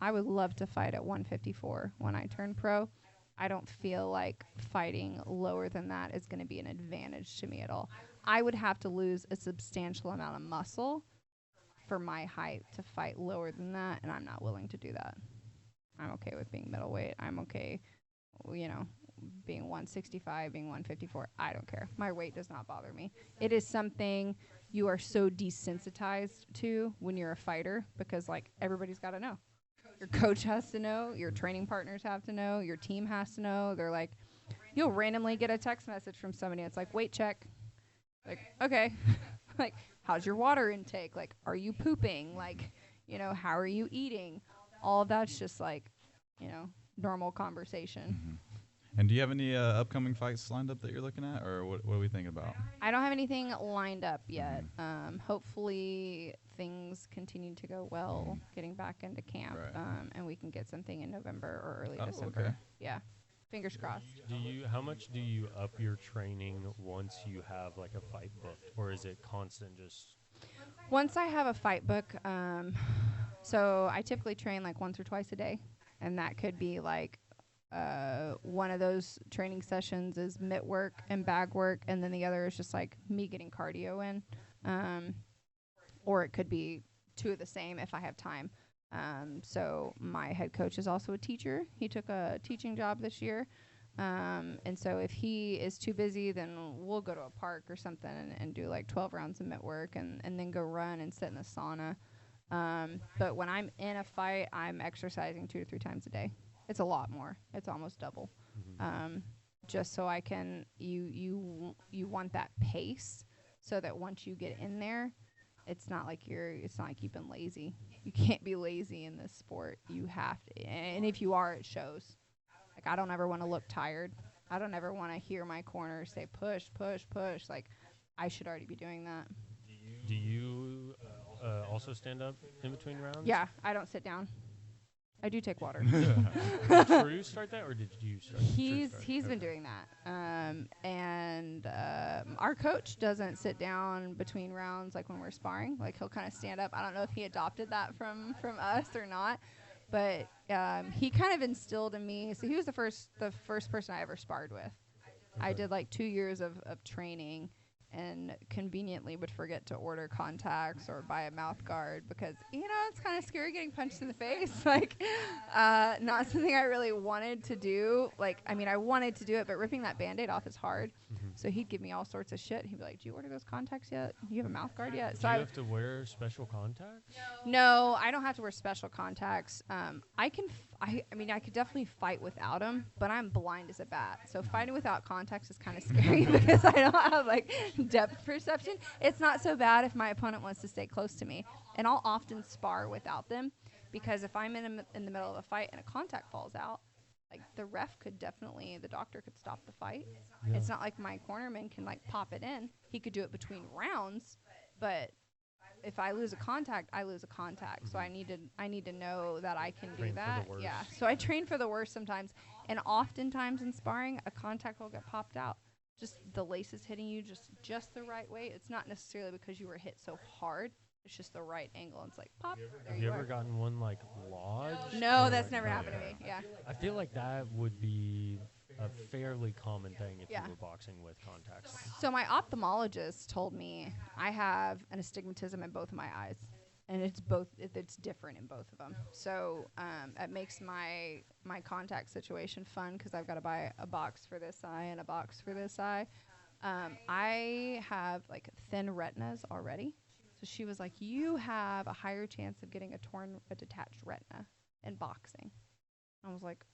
I would love to fight at 154 when I turn pro. I don't feel like fighting lower than that is going to be an advantage to me at all. I would have to lose a substantial amount of muscle for my height to fight lower than that, and I'm not willing to do that. I'm okay with being middleweight. I'm okay, being 165, being 154. I don't care. My weight does not bother me. It is something you are so desensitized to when you're a fighter because, like, everybody's got to know. Your coach has to know. Your training partners have to know. Your team has to know. They're like, you'll randomly get a text message from somebody. It's like, weight check. Like, okay. Like, how's your water intake? Like, are you pooping? Like, how are you eating? All of that's just like, normal conversation. Mm-hmm. And do you have any upcoming fights lined up that you're looking at, or what are we thinking about? I don't have anything lined up yet. Hopefully things continue to go well, getting back into camp, Right. and we can get something in November or early Oh, December. okay. Yeah, fingers crossed. How much do you up your training once you have like a fight booked, or is it constant just? Once I have a fight book, so I typically train like once or twice a day, and that could be like one of those training sessions is mitt work and bag work, and then the other is just like me getting cardio in, or it could be 2 of the same if I have time. So my head coach is also a teacher. He took a teaching job this year. And so if he is too busy, then we'll go to a park or something and do like 12 rounds of mitt work and then go run and sit in the sauna. But when I'm in a fight, I'm exercising 2 to 3 times a day. It's a lot more. It's almost double. Just so I can, you want that pace so that once you get in there, it's not like you've been lazy. You can't be lazy in this sport. You have to, and if you are, it shows. Like, I don't ever want to look tired. I don't ever want to hear my corner say push, push, push. Like, I should already be doing that. Do you also stand up in between rounds? Yeah, I don't sit down. I do take water. Did True start that, or did you start? He's been doing that. And our coach doesn't sit down between rounds like when we're sparring. Like he'll kind of stand up. I don't know if he adopted that from us or not, but he kind of instilled in me. So he was the first person I ever sparred with. Okay. I did like 2 years of training, and conveniently would forget to order contacts or buy a mouth guard because, it's kind of scary getting punched in the face. Like, not something I really wanted to do. Like, I mean, I wanted to do it, but ripping that Band-Aid off is hard. Mm-hmm. So he'd give me all sorts of shit. He'd be like, do you order those contacts yet? Do you have a mouth guard yet? Do So you I have to wear special contacts? No, I don't have to wear special contacts. I could definitely fight without them, but I'm blind as a bat. So fighting without contacts is kind of scary because I don't have like depth perception. It's not so bad if my opponent wants to stay close to me, and I'll often spar without them because if I'm in the middle of a fight and a contact falls out, like the doctor could stop the fight. Yeah. It's not like my cornerman can like pop it in. He could do it between rounds, but if I lose a contact, I lose a contact. So I need to know that I can Train do for that. the worst. Yeah. So I train for the worst sometimes, and oftentimes in sparring, a contact will get popped out. Just the laces hitting you just the right way. It's not necessarily because you were hit so hard. It's just the right angle. It's like pop. Have you ever gotten one like lodged? No, or, that's like, never happened to me. Yeah. I feel like that would be a fairly common thing if Yeah. you were boxing with contacts on. So my ophthalmologist told me I have an astigmatism in both of my eyes, and it's different in both of them. So it makes my contact situation fun because I've got to buy a box for this eye and a box for this eye. I have like thin retinas already, so she was like, "You have a higher chance of getting a detached retina in boxing." I was like,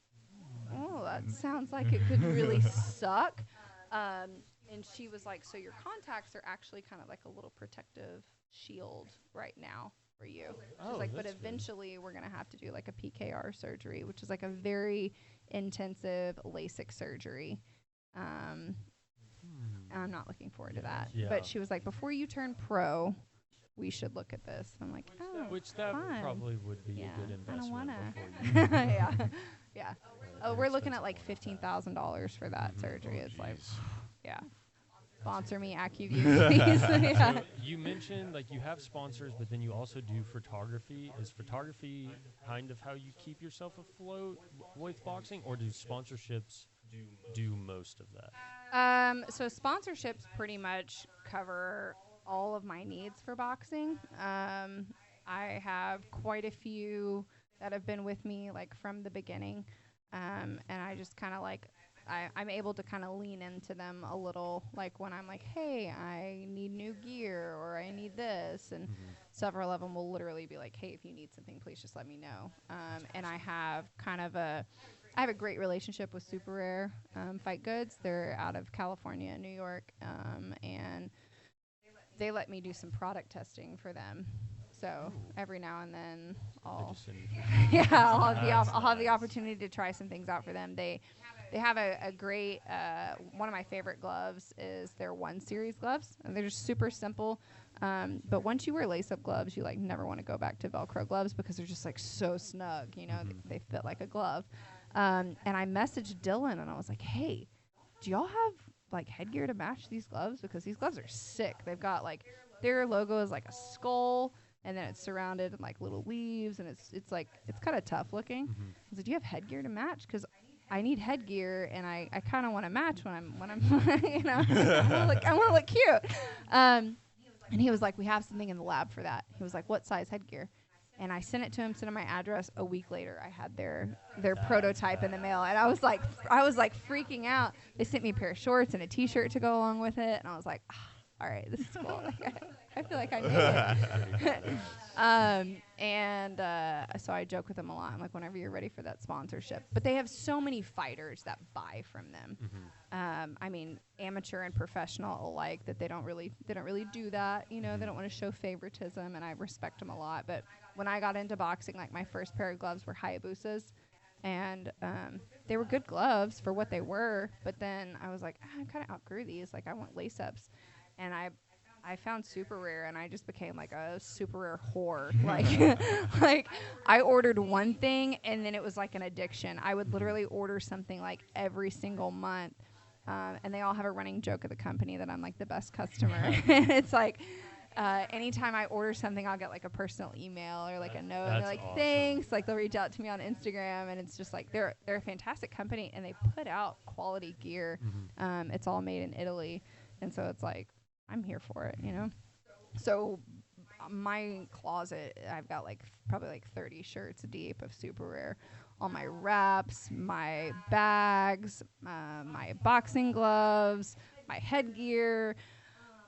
"Oh, that sounds like it could really suck." And she was like, "So your contacts are actually kind of like a little protective shield right now for you." She's like, "But that's good. eventually we're going to have to do like a PKR surgery, which is like a very intensive LASIK surgery." I'm not looking forward to that. Yeah. But she was like, "Before you turn pro, we should look at this." And I'm like, "Oh, Which that fun. probably would be Yeah, a good I don't investment wanna." before you yeah, yeah. Oh, an we're looking at expensive like one at that. $15,000 for that Mhm. surgery. Oh, It's like, jeez. yeah. Sponsor me, AccuView, please. Yeah. So you mentioned like you have sponsors, but then you also do photography. Is photography kind of how you keep yourself afloat with boxing, or do sponsorships do most of that? So sponsorships pretty much cover all of my needs for boxing. I have quite a few that have been with me like from the beginning, and I just kind of like I'm able to kind of lean into them a little, like when I'm like, hey, I need new gear or I need this, and several of them will literally be like, hey, if you need something, please just let me know. And I have I have a great relationship with Super Rare Fight Goods. They're out of California and New York, and they let me do some product testing for them. So every now and then I'll I'll have the opportunity to try some things out for them. They have a great one of my favorite gloves is their 1 Series gloves, and they're just super simple. But once you wear lace-up gloves, you like never want to go back to Velcro gloves because they're just like so snug. They fit like a glove. And I messaged Dylan and I was like, hey, do y'all have like headgear to match these gloves? Because these gloves are sick. They've got like their logo is like a skull, and then it's surrounded in like little leaves, and it's kind of tough looking. I was like, do you have headgear to match? Because I need headgear, and I kind of want to match when I'm I want to look cute. And he was like, we have something in the lab for that. He was like, what size headgear? And I sent it to him, sent him my address. A week later, I had their prototype in the mail, and I was like freaking out. They sent me a pair of shorts and a T-shirt to go along with it, and I was like, all right, this is cool. I feel like I made it. So I joke with them a lot. I'm like, whenever you're ready for that sponsorship. But they have so many fighters that buy from them. I mean, amateur and professional alike, that they don't really do that. They don't want to show favoritism, and I respect them a lot. But when I got into boxing, like my first pair of gloves were Hayabusas, and they were good gloves for what they were. But then I was like, I kind of outgrew these. Like I want lace-ups, and I I found super rare, and I just became like a super rare whore. Like I ordered one thing, and then it was like an addiction. I would literally order something like every single month, and they all have a running joke at the company that I'm like the best customer. And it's like, anytime I order something, I'll get like a personal email or like a note. And they're like, awesome. thanks. Like they'll reach out to me on Instagram, and it's just like they're a fantastic company, and they put out quality gear. It's all made in Italy, and so it's like I'm here for it, you know. So my closet, I've got like probably like 30 shirts deep of super rare. All my wraps, my bags, my boxing gloves, my headgear.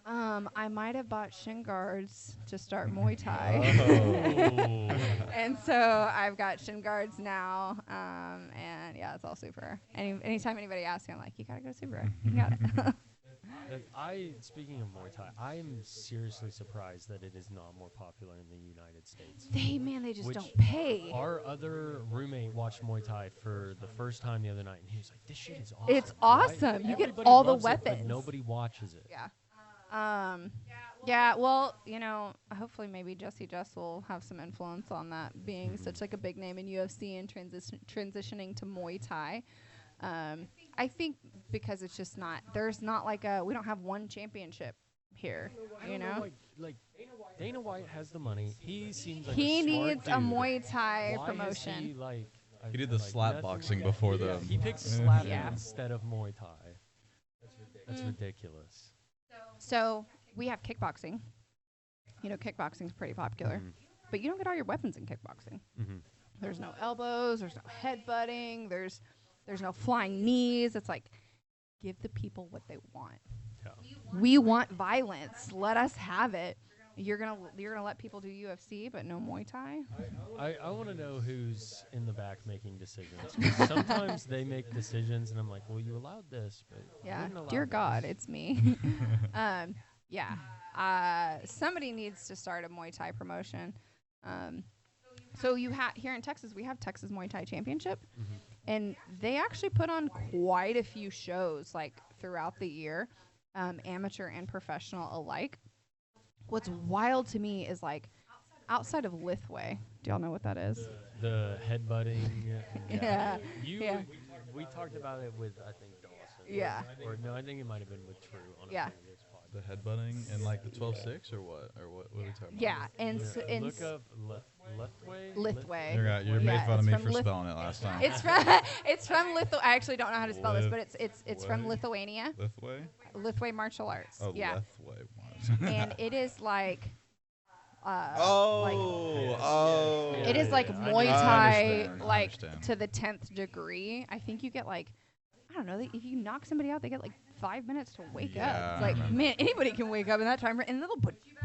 I might have bought shin guards to start Muay Thai. Oh. And so I've got shin guards now. And yeah, it's all super rare. Anytime anybody asks me, I'm like, you gotta go super rare. You got it. Speaking of Muay Thai, I am seriously surprised that it is not more popular in the United States. They just Which don't pay. Our other roommate watched Muay Thai for the first time the other night, and he was like, "This shit is awesome." It's awesome. You get Everybody all the loves it, but weapons. nobody watches it. Yeah. Yeah, well, you know, hopefully maybe Jesse Jess will have some influence on that, being such like a big name in UFC and transitioning to Muay Thai. I think because it's just there's not like we don't have one championship here, you know? Like Dana White has the money. He seems like He a smart needs dude. a Muay Thai Why promotion. Is he, like, He did the slap nothing- boxing before the. He picked slapping Yeah. instead of Muay Thai. That's ridiculous. So we have kickboxing. You know, kickboxing's pretty popular, but you don't get all your weapons in kickboxing. There's no elbows. There's no headbutting. There's no flying knees. It's like, give the people what they want. Yeah. We want violence. Let us have it. You're gonna let people do UFC, but no Muay Thai. I want to know who's in the back making decisions. 'Cause sometimes they make decisions, and I'm like, well, you allowed this, but you Yeah, didn't allow dear this. God, it's me. Yeah. Somebody needs to start a Muay Thai promotion. So you here in Texas, we have Texas Muay Thai Championship, and they actually put on quite a few shows like throughout the year, amateur and professional alike. What's wild to me is like outside of Lithway. Do y'all know what that is? The headbutting. Yeah. You. We talked about it with, I think, Dawson. Yeah. Or no, I think it might have been with True on a Yeah. previous pod. The headbutting and like the 12-6 or what? Or what are we talking about? Yeah, and Look up Lithway. Lithway. You Yeah, made fun it's of me from for spelling it last time. It's from I actually don't know how to spell this, but it's from Lithway? Lithuania. Lithway? Lithway martial arts. Oh, Yeah. Lithway. And it is like It it is like Yeah, Muay I Thai understand, I like understand. to the 10th degree. I think you get like, I don't know, if you knock somebody out, they get like 5 minutes to wake Yeah, up. It's I like, remember. man, anybody can wake up in that time, and they'll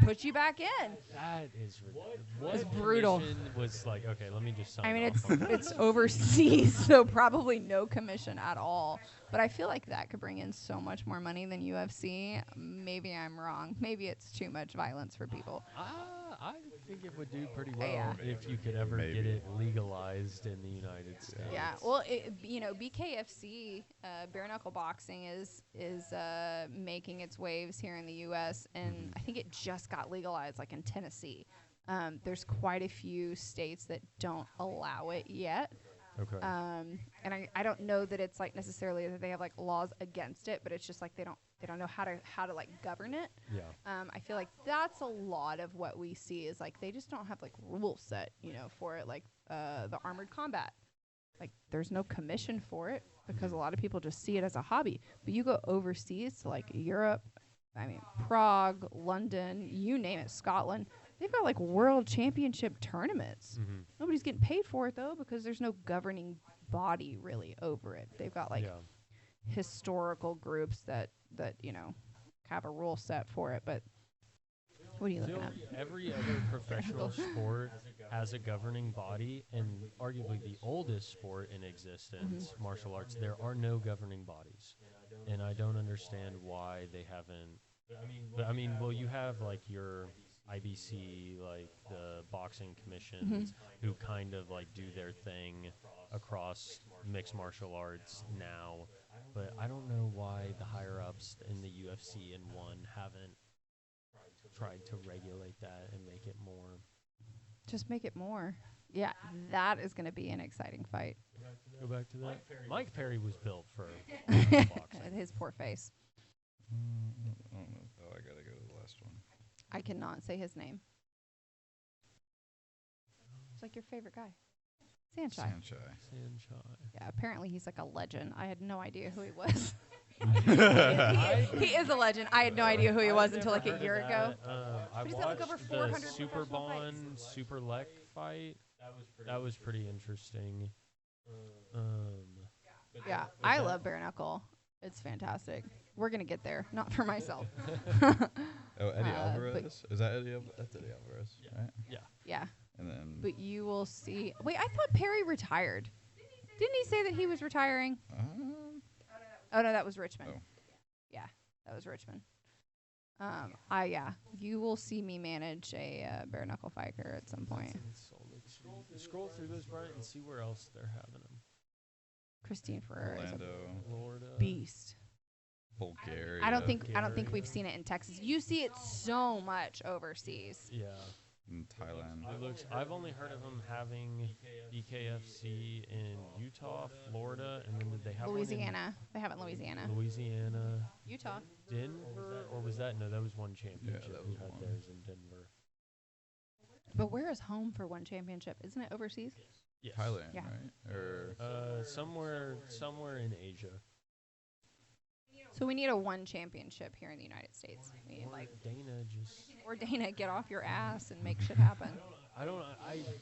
put you back in. That is ridiculous. What It's brutal. commission was like, okay, let me just sign I mean, off on it's overseas, so probably no commission at all. But I feel like that could bring in so much more money than UFC. Maybe I'm wrong. Maybe it's too much violence for people. I think it would do pretty well Yeah. if you could ever Maybe. get it legalized in the United States. Yeah. Well, BKFC, bare knuckle boxing, is making its waves here in the U.S. and I think it just got legalized, like in Tennessee. There's quite a few states that don't allow it yet. Okay. And I don't know that it's like necessarily that they have like laws against it, but it's just like they don't know how to like govern it. Yeah. I feel like that's a lot of what we see is like they just don't have like rules set, for it. Like the armored combat, like there's no commission for it because a lot of people just see it as a hobby. But you go overseas to like Europe, I mean Prague, London, you name it, Scotland. They've got like world championship tournaments. Mm-hmm. Nobody's getting paid for it though because there's no governing body really over it. They've got like historical groups that have a rule set for it. But what are you looking at? Every other professional sport has a governing body, and arguably the oldest sport in existence, martial arts, there are no governing bodies. And I don't understand why they haven't. But I mean, well, you have like your IBC, like the boxing commissions, who kind of like do their thing across mixed martial arts now. But I don't know why the higher ups in the UFC and one haven't tried to regulate that and make it more. Just make it more. Yeah, that is going to be an exciting fight. Go back to that. Mike Perry was built for boxing. His poor face. Oh, I gotta go to the last one. I cannot say his name. It's like your favorite guy. Sanchai. Sanchai. Yeah, apparently he's like a legend. I had no idea who he was. I- he is a legend. I had no idea who he was until like a year ago. I But he's got, like, over watched 400 the Super professional Bond fights. Super Lek fight. That was pretty interesting. Yeah, I love bare knuckle. It's fantastic. We're gonna get there. Not for myself. Oh, Eddie but Alvarez? Is that Eddie Alvarez? That's Eddie Alvarez, right? Yeah, And then... but you will see. Wait, I thought Perry retired. Didn't he say that he was retiring? Oh no, that was Richmond. Oh. Yeah, that was Richmond. You will see me manage a bare knuckle fighter at some point. Scroll through those, Brian, and see where else they're having them. Christine Ferrer is a Orlando, Florida. beast. Bulgaria. I don't think we've seen it in Texas. You see it so much overseas. Yeah. In Thailand. I've only heard of them having BKFC in Utah, Florida, and then did they have Louisiana. They have it in Louisiana. one in Louisiana, Utah. Denver, or was that that was one championship? that Who was had one. theirs in Denver? But where is home for one championship? Isn't it overseas? Yes. Thailand, Yeah. right? Or Somewhere in Asia. So we need a one championship here in the United States. We need Or Dana just. or Dana, get off your ass and make shit happen. I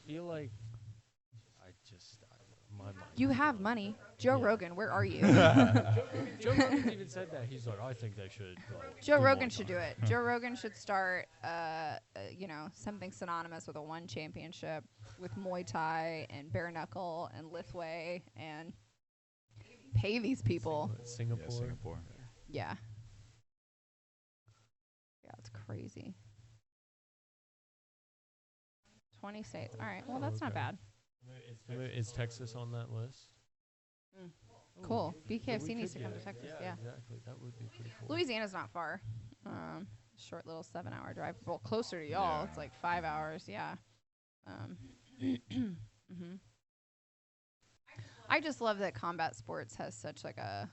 feel like my mind. You have money. Joe Yeah. Rogan, where are you? Joe Rogan even said that. He's like, I think they should. Joe do Rogan Muay should Thai." do it. Joe Rogan should start, something synonymous with a one championship with Muay Thai and bare knuckle and Lithway and pay these people. Singapore. Yeah, Singapore. Yeah. Yeah, it's crazy. 20 states. All right. Well, that's not Okay. bad. Is Texas on that list? Mm. Ooh, Cool. we BKFC could needs to get come to it. Texas. Yeah, Yeah. exactly. That would be pretty cool. Louisiana's not far. Short little 7-hour drive. Well, closer to y'all. Yeah. It's like 5 hours. Yeah. Mhm. I just love that combat sports has such like a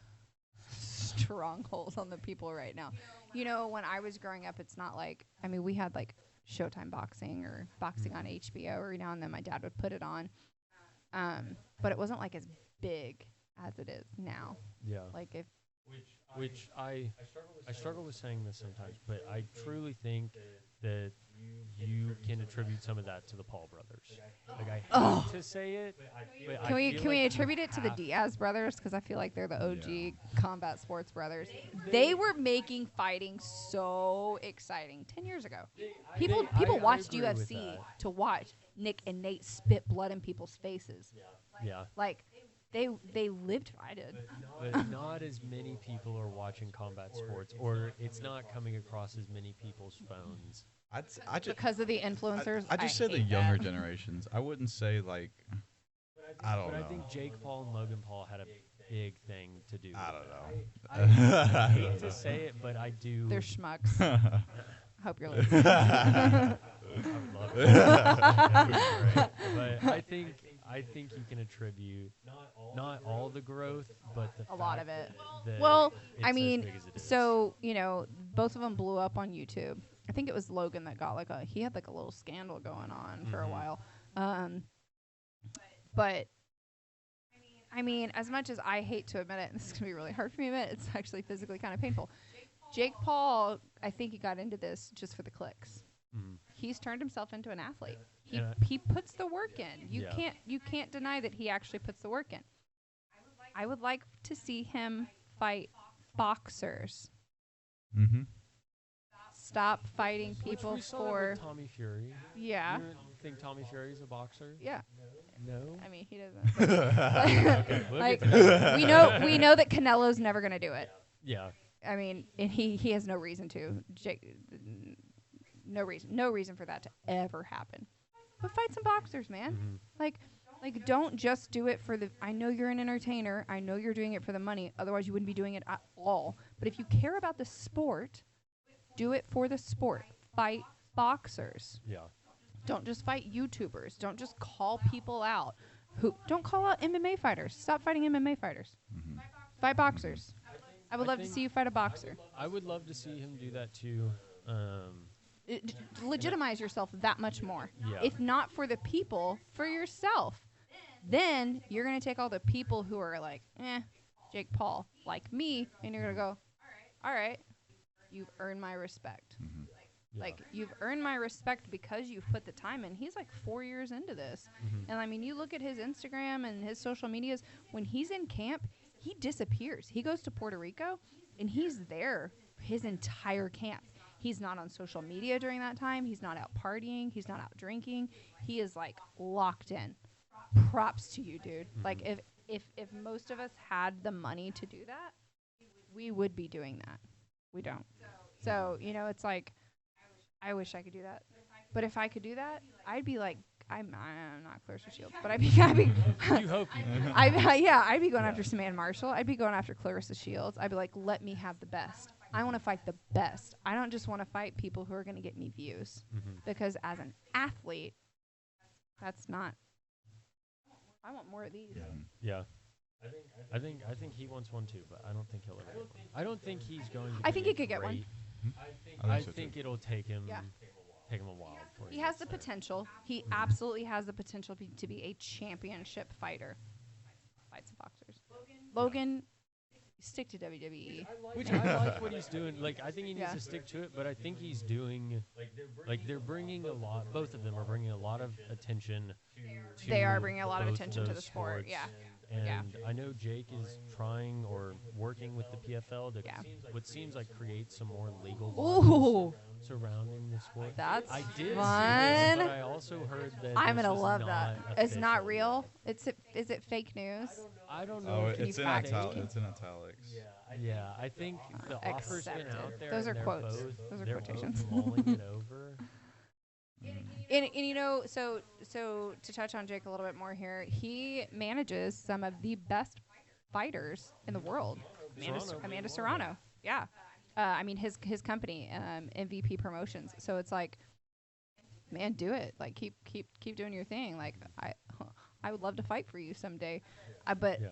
stronghold on the people right now. You know, when I was growing up, it's not like, I mean, we had like Showtime boxing or boxing on HBO every now and then. My dad would put it on. But it wasn't like as big as it is now. Yeah. Like if Which I struggle with saying this sometimes, but I truly think that you can attribute some of that to the Paul brothers. Like I hate to say it, but I Can we feel can we like attribute you it to the have- Diaz brothers? Because I feel like they're the OG Yeah. combat sports brothers. They were making fighting so exciting 10 years ago. People I watched agree with UFC that. to watch Nick and Nate spit blood in people's faces. Yeah, Like they lived. I did. but not as many people are watching combat sports, or it's not coming across as many people's phones. I just Because of the influencers. I just say the hate younger that. generations. I wouldn't say like I don't But know. I think Jake Paul and Logan Paul had a big thing to do. I with don't it. know. I hate to say it, but I do. They're schmucks. I hope you're listening. I would love it. That'd be great. But I think you can attribute not all the growth, but the A lot fact of it. that Well, it's I as mean, big as it is. so, you know, both of them blew up on YouTube. I think it was Logan that got he had like a little scandal going on for a Mhm. while. But I mean, as much as I hate to admit it, and this is going to be really hard for me to admit, it's actually physically kind of painful. Jake Paul, I think he got into this just for the clicks. Mhm. He's turned himself into an athlete. Yeah. He puts the work in. Yeah. You can't deny that he actually puts the work in. I would like to see him fight boxers. Mm-hmm. Stop fighting people Which we saw that for with Tommy Fury. yeah. You think Tommy Fury's a boxer? Yeah. No. I mean, he doesn't. Okay, we'll Like get to that. we know that Canelo's never going to do it. Yeah. I mean, and he has no reason to. No reason for that to ever happen. But fight some boxers, man. Mhm. Like don't just do it for the. I know you're an entertainer. I know you're doing it for the money. Otherwise, you wouldn't be doing it at all. But if you care about the sport, do it for the sport. fight boxers. Yeah. Don't just fight YouTubers. Don't just call people out. Don't call out MMA fighters. Stop fighting MMA fighters. Mm-hmm. Fight boxers. I would I love to think- see you fight a boxer. I would love to see him do that too. Legitimize yourself that much more. Yeah. If not for the people, for yourself. Then you're going to take all the people who are like, Jake Paul, like me, and you're going to go, all right, you've earned my respect. Mm-hmm. Yeah. Like, you've earned my respect because you've put the time in. He's like 4 years into this. Mhm. And I mean, you look at his Instagram and his social medias, when he's in camp, he disappears. He goes to Puerto Rico and he's there his entire camp. He's not on social media during that time. He's not out partying. He's not out drinking. He is like locked in. Props to you, dude. Mhm. Like if most of us had the money to do that, we would be doing that. We don't. So, you know, it's like, I wish I could do that. But if I could do that, I'd be like, I'm not Clarissa Shields, but I'd be You hope you I'd be going after Samantha Marshall. I'd be going after Clarissa Shields. I'd be like, let me have the best. I want to fight the best. I don't just want to fight people who are going to get me views. Mhm. Because as an athlete, that's not. I want more of these. Yeah. I think he wants one too, but I don't think he'll ever get one. I don't think he's going to I think be he could get one. great. I I so, too. think it'll take him Yeah. a while before He has gets the there. potential. He absolutely has the potential to be a championship fighter. Fight some boxers. Logan, stick to WWE. Which I like what he's doing. Like, I think he needs Yeah. to stick to it, but I think he's doing, like, they're bringing a lot, both of them are bringing a lot of attention to They are bringing a lot of both attention to those the sport, sports. yeah. And Yeah. I know Jake is trying or working with the PFL to Yeah. what seems like create some more legal Ooh, bodies surrounding the sport. that's I did fun. see this, but I also heard that I'm this gonna was love not that. It's not official. real. Is it fake news? I don't know. Oh, if it's in fact check italics. it? It's in italics. Yeah, I think the offer's been Accepted. out there. Those and are they're quotes. both- Those are they're quotations. both mulling it over. And you know, so to touch on Jake a little bit more here, he manages some of the best fighters in the world. Amanda Serrano. Yeah. I mean his company, MVP Promotions. So it's like, man, do it. Like keep doing your thing. Like I would love to fight for you someday. But Yeah.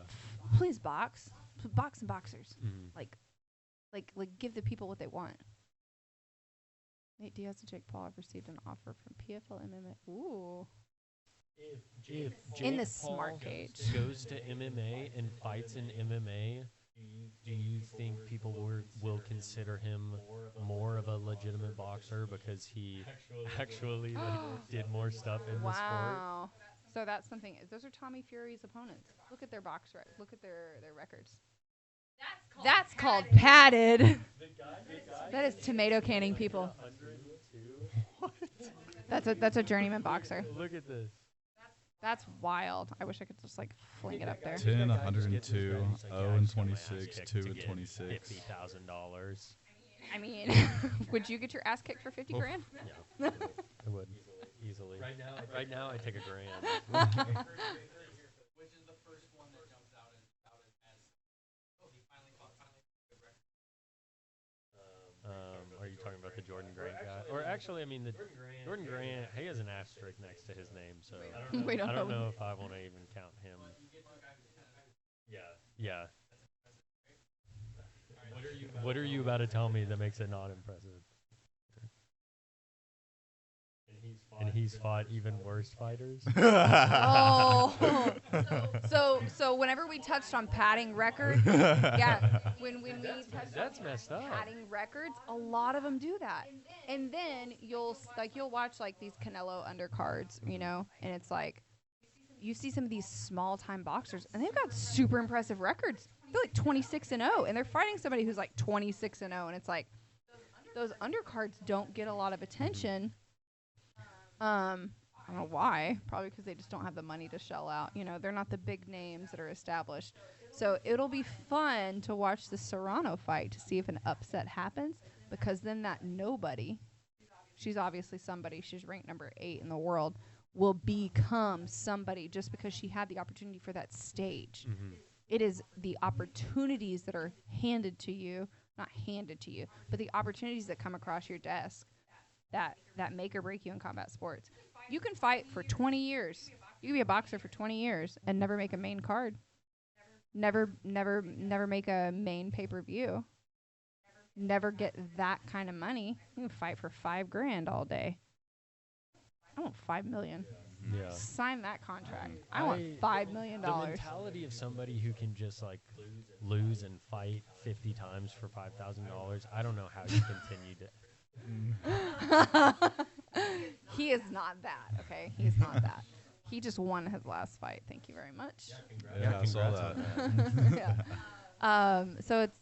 please box and boxers. Mhm. Like give the people what they want. Nate Diaz and Jake Paul have received an offer from PFL MMA. Ooh. If In the Jake smart Paul cage. goes to MMA and fights in MMA, do you think people will consider him more of a legitimate boxer because he actually did more stuff in the sport? Wow. So that's something. Those are Tommy Fury's opponents. Look at their look at their records. That's called padded. That is tomato canning people. That's a journeyman boxer. Look at this. That's wild. I wish I could just like fling it up there. 10, 102, 0 and 26, 2 and 26. $50,000. I mean, would you get your ass kicked for 50 grand? Yeah, I would easily. Right now, I take a grand. Which is the first one that jumps out as he finally fought a good record. Are you talking about the Jordan Grant guy? Or actually, I mean, the Jordan Grant, he has an asterisk next to his name, so We don't I don't know. know if I want to even count him. Yeah. What are you about to tell me that makes it not impressive? And he's fought even worse fighters. Oh. So whenever we touched on padding records, yeah, when we touched That's on messed up. padding records, a lot of them do that. And then you'll watch like these Canelo undercards, you know, and it's like you see some of these small time boxers and they've got super impressive records. They're like 26-0 and they're fighting somebody who's like 26-0 and it's like those undercards don't get a lot of attention. I don't know why. Probably because they just don't have the money to shell out. You know, they're not the big names that are established. So it'll be fun to watch the Serrano fight to see if an upset happens, because then that nobody, she's obviously somebody, she's ranked number 8 in the world, will become somebody just because she had the opportunity for that stage. Mm-hmm. It is the opportunities that are handed to you, not handed to you, but the opportunities that come across your desk that make or break you in combat sports. You can fight for 20 years. You can be a boxer for 20 years and never make a main card. Never make a main pay-per-view. Never get that kind of money. You can fight for $5,000 all day. I want $5 million. Yeah. Sign that contract. I want $5 million. The mentality of somebody who can just like lose and fight 50 times for $5,000. I don't know how you continue to. He is not that, okay? He's not that. He just won his last fight. Thank you very much. Yeah, I saw congrats that. on Yeah. So it's,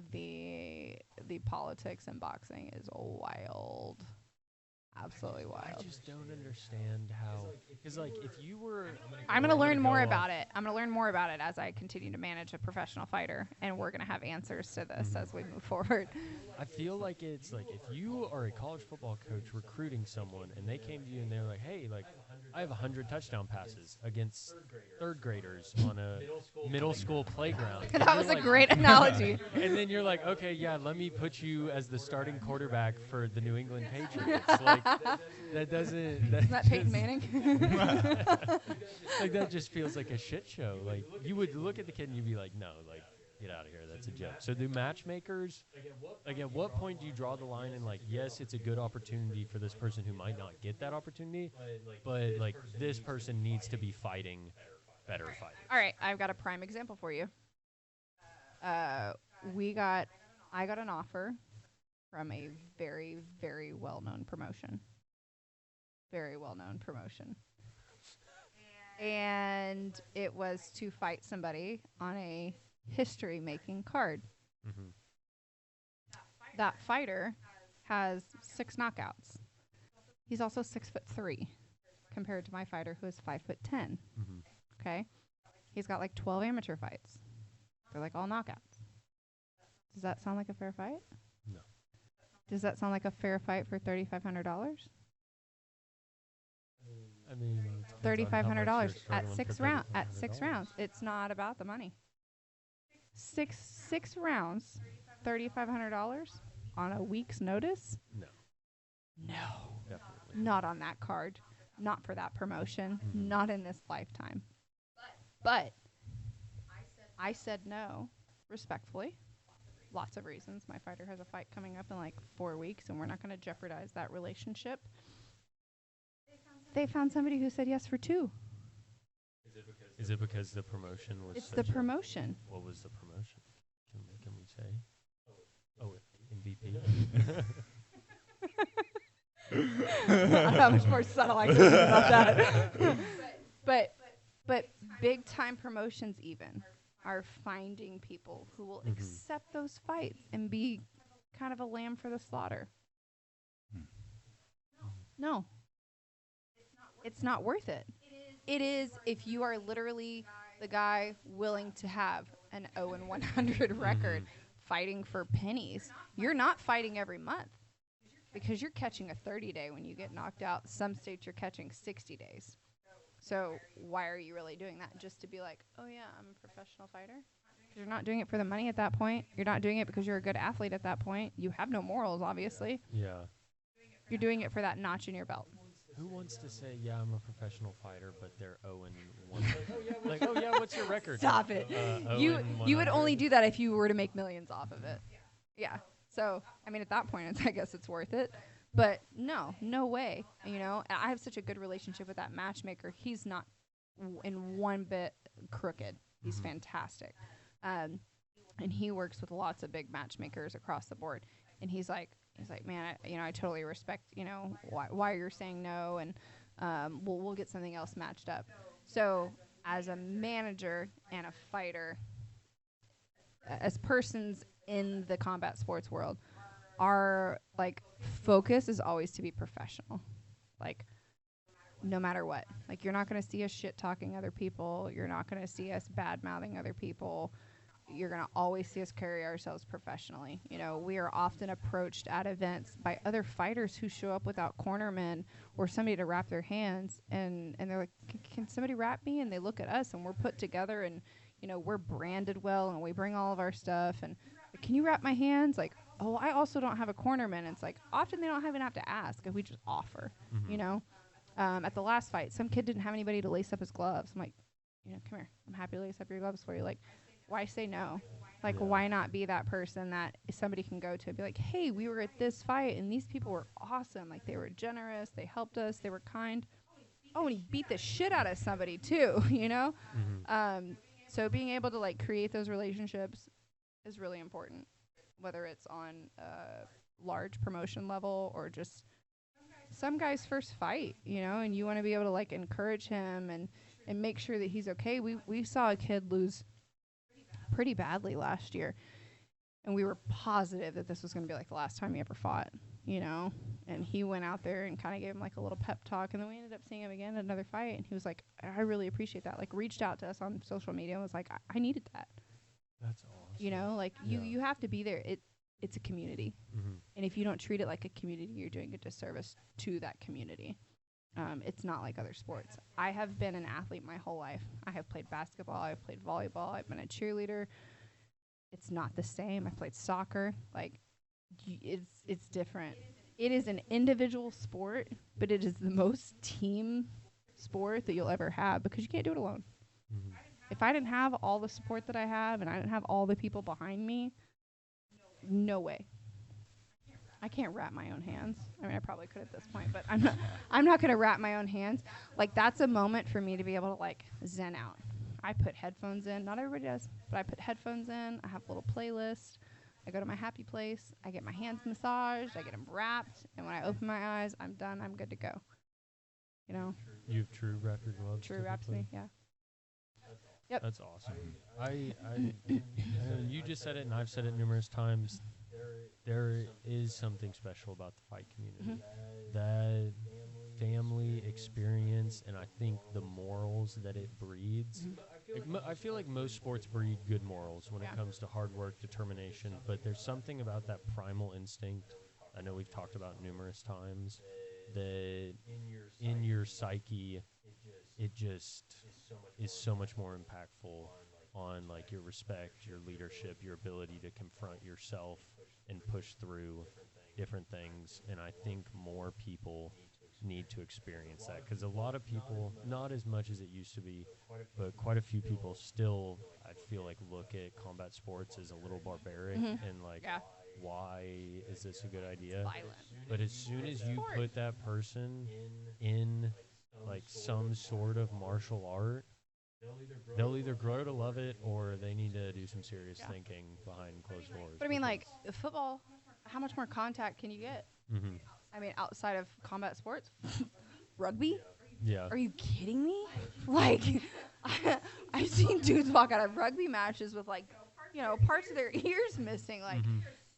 the politics in boxing is wild. Absolutely wild. I just don't understand how, because like if you were, I'm going to learn more about it. I'm going to learn more about it as I continue to manage a professional fighter, and we're going to have answers to this as we move forward. I feel like it's like if you are a college football coach recruiting someone and they came to you and they're like, hey, like I have 100 touchdown passes against third graders on a middle school playground. That was a great analogy. And then you're like, okay, yeah, let me put you as the starting quarterback for the New England Patriots. Like that doesn't. Isn't that Peyton Manning? Like that just feels like a shit show. Like you would look at the kid and you'd be like, no, like get out of here. That's a joke. So do matchmakers, like at what point do you draw the line and like, yes, it's a good opportunity for this person who might not get that opportunity, but like this person needs to be fighting better fighters. All right, I've got a prime example for you. I got an offer from a very, very well-known promotion. Very well-known promotion. And it was to fight somebody on a history-making card. Mm-hmm. That fighter has 6 knockouts. He's also 6'3", compared to my fighter who is 5'10". Mm-hmm. Okay, he's got like 12 amateur fights. They're like all knockouts. Does that sound like a fair fight? No. Does that sound like a fair fight for $3,500? I mean, $3,500 at 6 rounds. At 6 rounds, it's not about the money. Six rounds, $3,500 on a week's notice? No. No. Definitely. Not on that card. Not for that promotion. Mm-hmm. Not in this lifetime. But I said no, respectfully. Lots of reasons. My fighter has a fight coming up in like 4 weeks, and we're not going to jeopardize that relationship. They found somebody who said yes for 2. Is it because the promotion was? It's the promotion. What was the promotion? Can we say? Oh, MVP. How much more subtle I can be about that. but big time promotions even are finding people who will accept those fights and be kind of a lamb for the slaughter. No. It's not worth it. It is if you are literally the guy willing to have an 0-100 record fighting for pennies. You're not fighting every month because you're catching a 30-day when you get knocked out. Some states you're catching 60 days. So why are you really doing that? Just to be like, oh, yeah, I'm a professional fighter? Because you're not doing it for the money at that point. You're not doing it because you're a good athlete at that point. You have no morals, obviously. Yeah. You're doing it for that notch in your belt. Who wants to say, yeah, I'm a professional fighter, but they're 0-1? Like, oh, yeah, what's your record? Stop it. You would only do that if you were to make millions off of it. Yeah. So, I mean, at that point, I guess it's worth it. But no way. You know, I have such a good relationship with that matchmaker. He's not in one bit crooked. He's fantastic. And he works with lots of big matchmakers across the board. And he's like, man, I totally respect, why you're saying no, and we'll get something else matched up. So as a manager and a fighter, as persons in the combat sports world, our focus is always to be professional. No matter what. You're not going to see us shit talking other people. You're not going to see us bad mouthing other people. You're going to always see us carry ourselves professionally. We are often approached at events by other fighters who show up without cornermen or somebody to wrap their hands. And they're like, can somebody wrap me? And they look at us and we're put together and, we're branded well and we bring all of our stuff. And can you wrap my hands? oh, I also don't have a cornerman. It's like often they don't even have to ask if we just offer, you know. At the last fight, some kid didn't have anybody to lace up his gloves. I'm like, you know, come here. I'm happy to lace up your gloves for you. Like, why say no? Like, why not be that person that somebody can go to and be like, hey, we were at this fight and these people were awesome. Like, they were generous. They helped us. They were kind. Oh, and he beat the shit out of somebody too, you know? So being able to like create those relationships is really important, whether it's on a large promotion level or just some guy's first fight, you know, and you want to be able to like encourage him and make sure that he's okay. We saw a kid lose pretty badly last year, and we were positive that this was going to be like the last time he ever fought, you know, and he went out there and kind of gave him like a little pep talk, and then we ended up seeing him again at another fight, and he was like, I really appreciate that, like reached out to us on social media and was like, I needed that. That's awesome. You know, like you have to be there. It's a community. And if you don't treat it like a community, you're doing a disservice to that community. It's not like other sports. I have been an athlete my whole life. I have played basketball. I've played volleyball. I've been a cheerleader. It's not the same. I played soccer. Like, it's different. It is an individual sport, but it is the most team sport that you'll ever have because you can't do it alone. If I didn't have all the support that I have and I didn't have all the people behind me, no way. I can't wrap my own hands. I mean, I probably could at this point, but I'm not going to wrap my own hands. Like, that's a moment for me to be able to, like, zen out. I put headphones in. Not everybody does, but I put headphones in. I have a little playlist. I go to my happy place. I get my hands massaged. I get them wrapped. And when I open my eyes, I'm done. I'm good to go. You know? You've true wrapped your gloves? True wraps me, yeah. Yep. That's awesome. And you just said it, and I've said it numerous times. There is something special about the fight community. That family experience, and I think the morals that it breeds. Like, I feel like most sports breed good morals when it comes to hard work, determination, but there's something about that primal instinct I know we've talked about numerous times that in your psyche, it just is so much more impactful on like your respect, your leadership, your ability to confront yourself and push through different things. And I think more people need to experience that because a lot of people, not as much as it used to be, but quite a few people still, I feel like, look at combat sports as a little barbaric and like, why is this a good idea? But as soon as you put that person in like some sort of martial art, they'll either grow to love it or they need to do some serious thinking behind closed doors. But I mean, like, football, how much more contact can you get? I mean, outside of combat sports? Rugby? Yeah. Are you kidding me? Like, I've seen dudes walk out of rugby matches with, like, you know, parts of their ears missing. Like,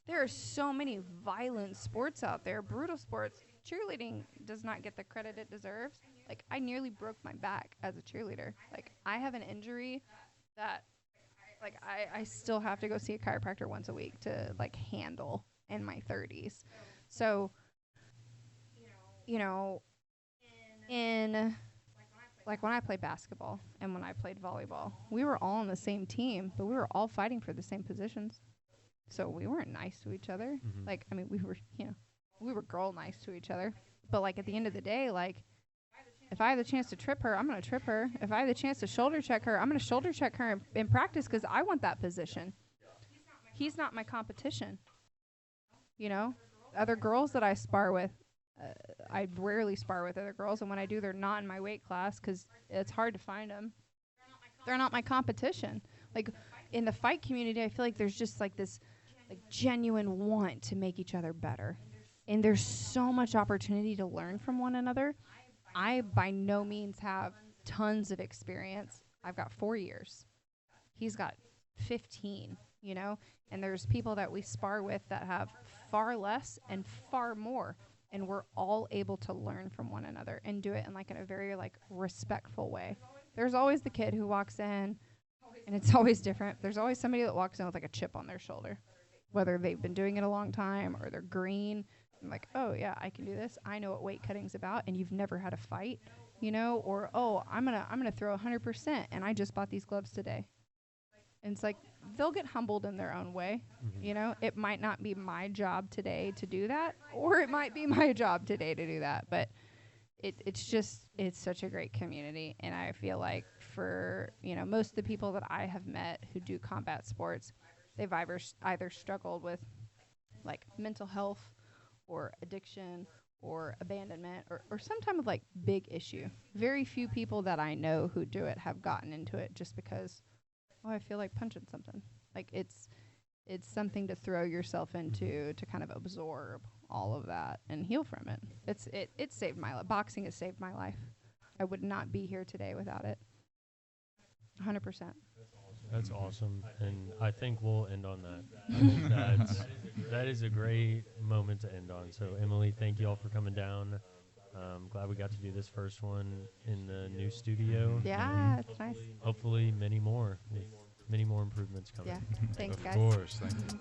there are so many violent sports out there, brutal sports. Cheerleading does not get the credit it deserves. Like, I nearly broke my back as a cheerleader. Like, I have an injury that, like, I still have to go see a chiropractor once a week to, like, handle in my 30s. So, you know, like, when I played basketball and when I played volleyball, we were all on the same team, but we were all fighting for the same positions. So we weren't nice to each other. Like, I mean, we were, you know, we were girl nice to each other. But, like, at the end of the day, like, if I have the chance to trip her, I'm going to trip her. If I have the chance to shoulder check her, I'm going to shoulder check her in practice because I want that position. He's not my competition. You know, other girls that I spar with, I rarely spar with other girls. And when I do, they're not in my weight class because it's hard to find them. They're not my competition. Like, in the fight community, I feel like there's just, like, this, like, genuine want to make each other better. And there's so much opportunity to learn from one another. I, by no means, have tons of experience. I've got 4 years. He's got 15, you know? And there's people that we spar with that have far less and far more. And we're all able to learn from one another and do it in, like, in a very, like, respectful way. There's always the kid who walks in, and it's always different. There's always somebody that walks in with, like, a chip on their shoulder, whether they've been doing it a long time or they're green. I'm like, oh, yeah, I can do this. I know what weight cutting's about, and you've never had a fight, you know? Or, oh, I'm gonna throw 100%, and I just bought these gloves today. And it's like they'll get humbled in their own way. You know, it might not be my job today to do that, or it might be my job today to do that. But it's such a great community. And I feel like for, you know, most of the people that I have met who do combat sports, they've either struggled with like mental health or addiction or abandonment or some type of like big issue. Very few people that I know who do it have gotten into it just because, oh, I feel like punching something. Like it's something to throw yourself into to kind of absorb all of that and heal from it. It saved my life. Boxing has saved my life. I would not be here today without it. 100%. That's awesome, and I think we'll end on that. I think that is a great moment to end on. So, Emily, thank you all for coming down. Glad we got to do this first one in the new studio. Yeah, it's nice. Hopefully, many more with many more improvements coming. Yeah, thanks, guys. Of course, thank you.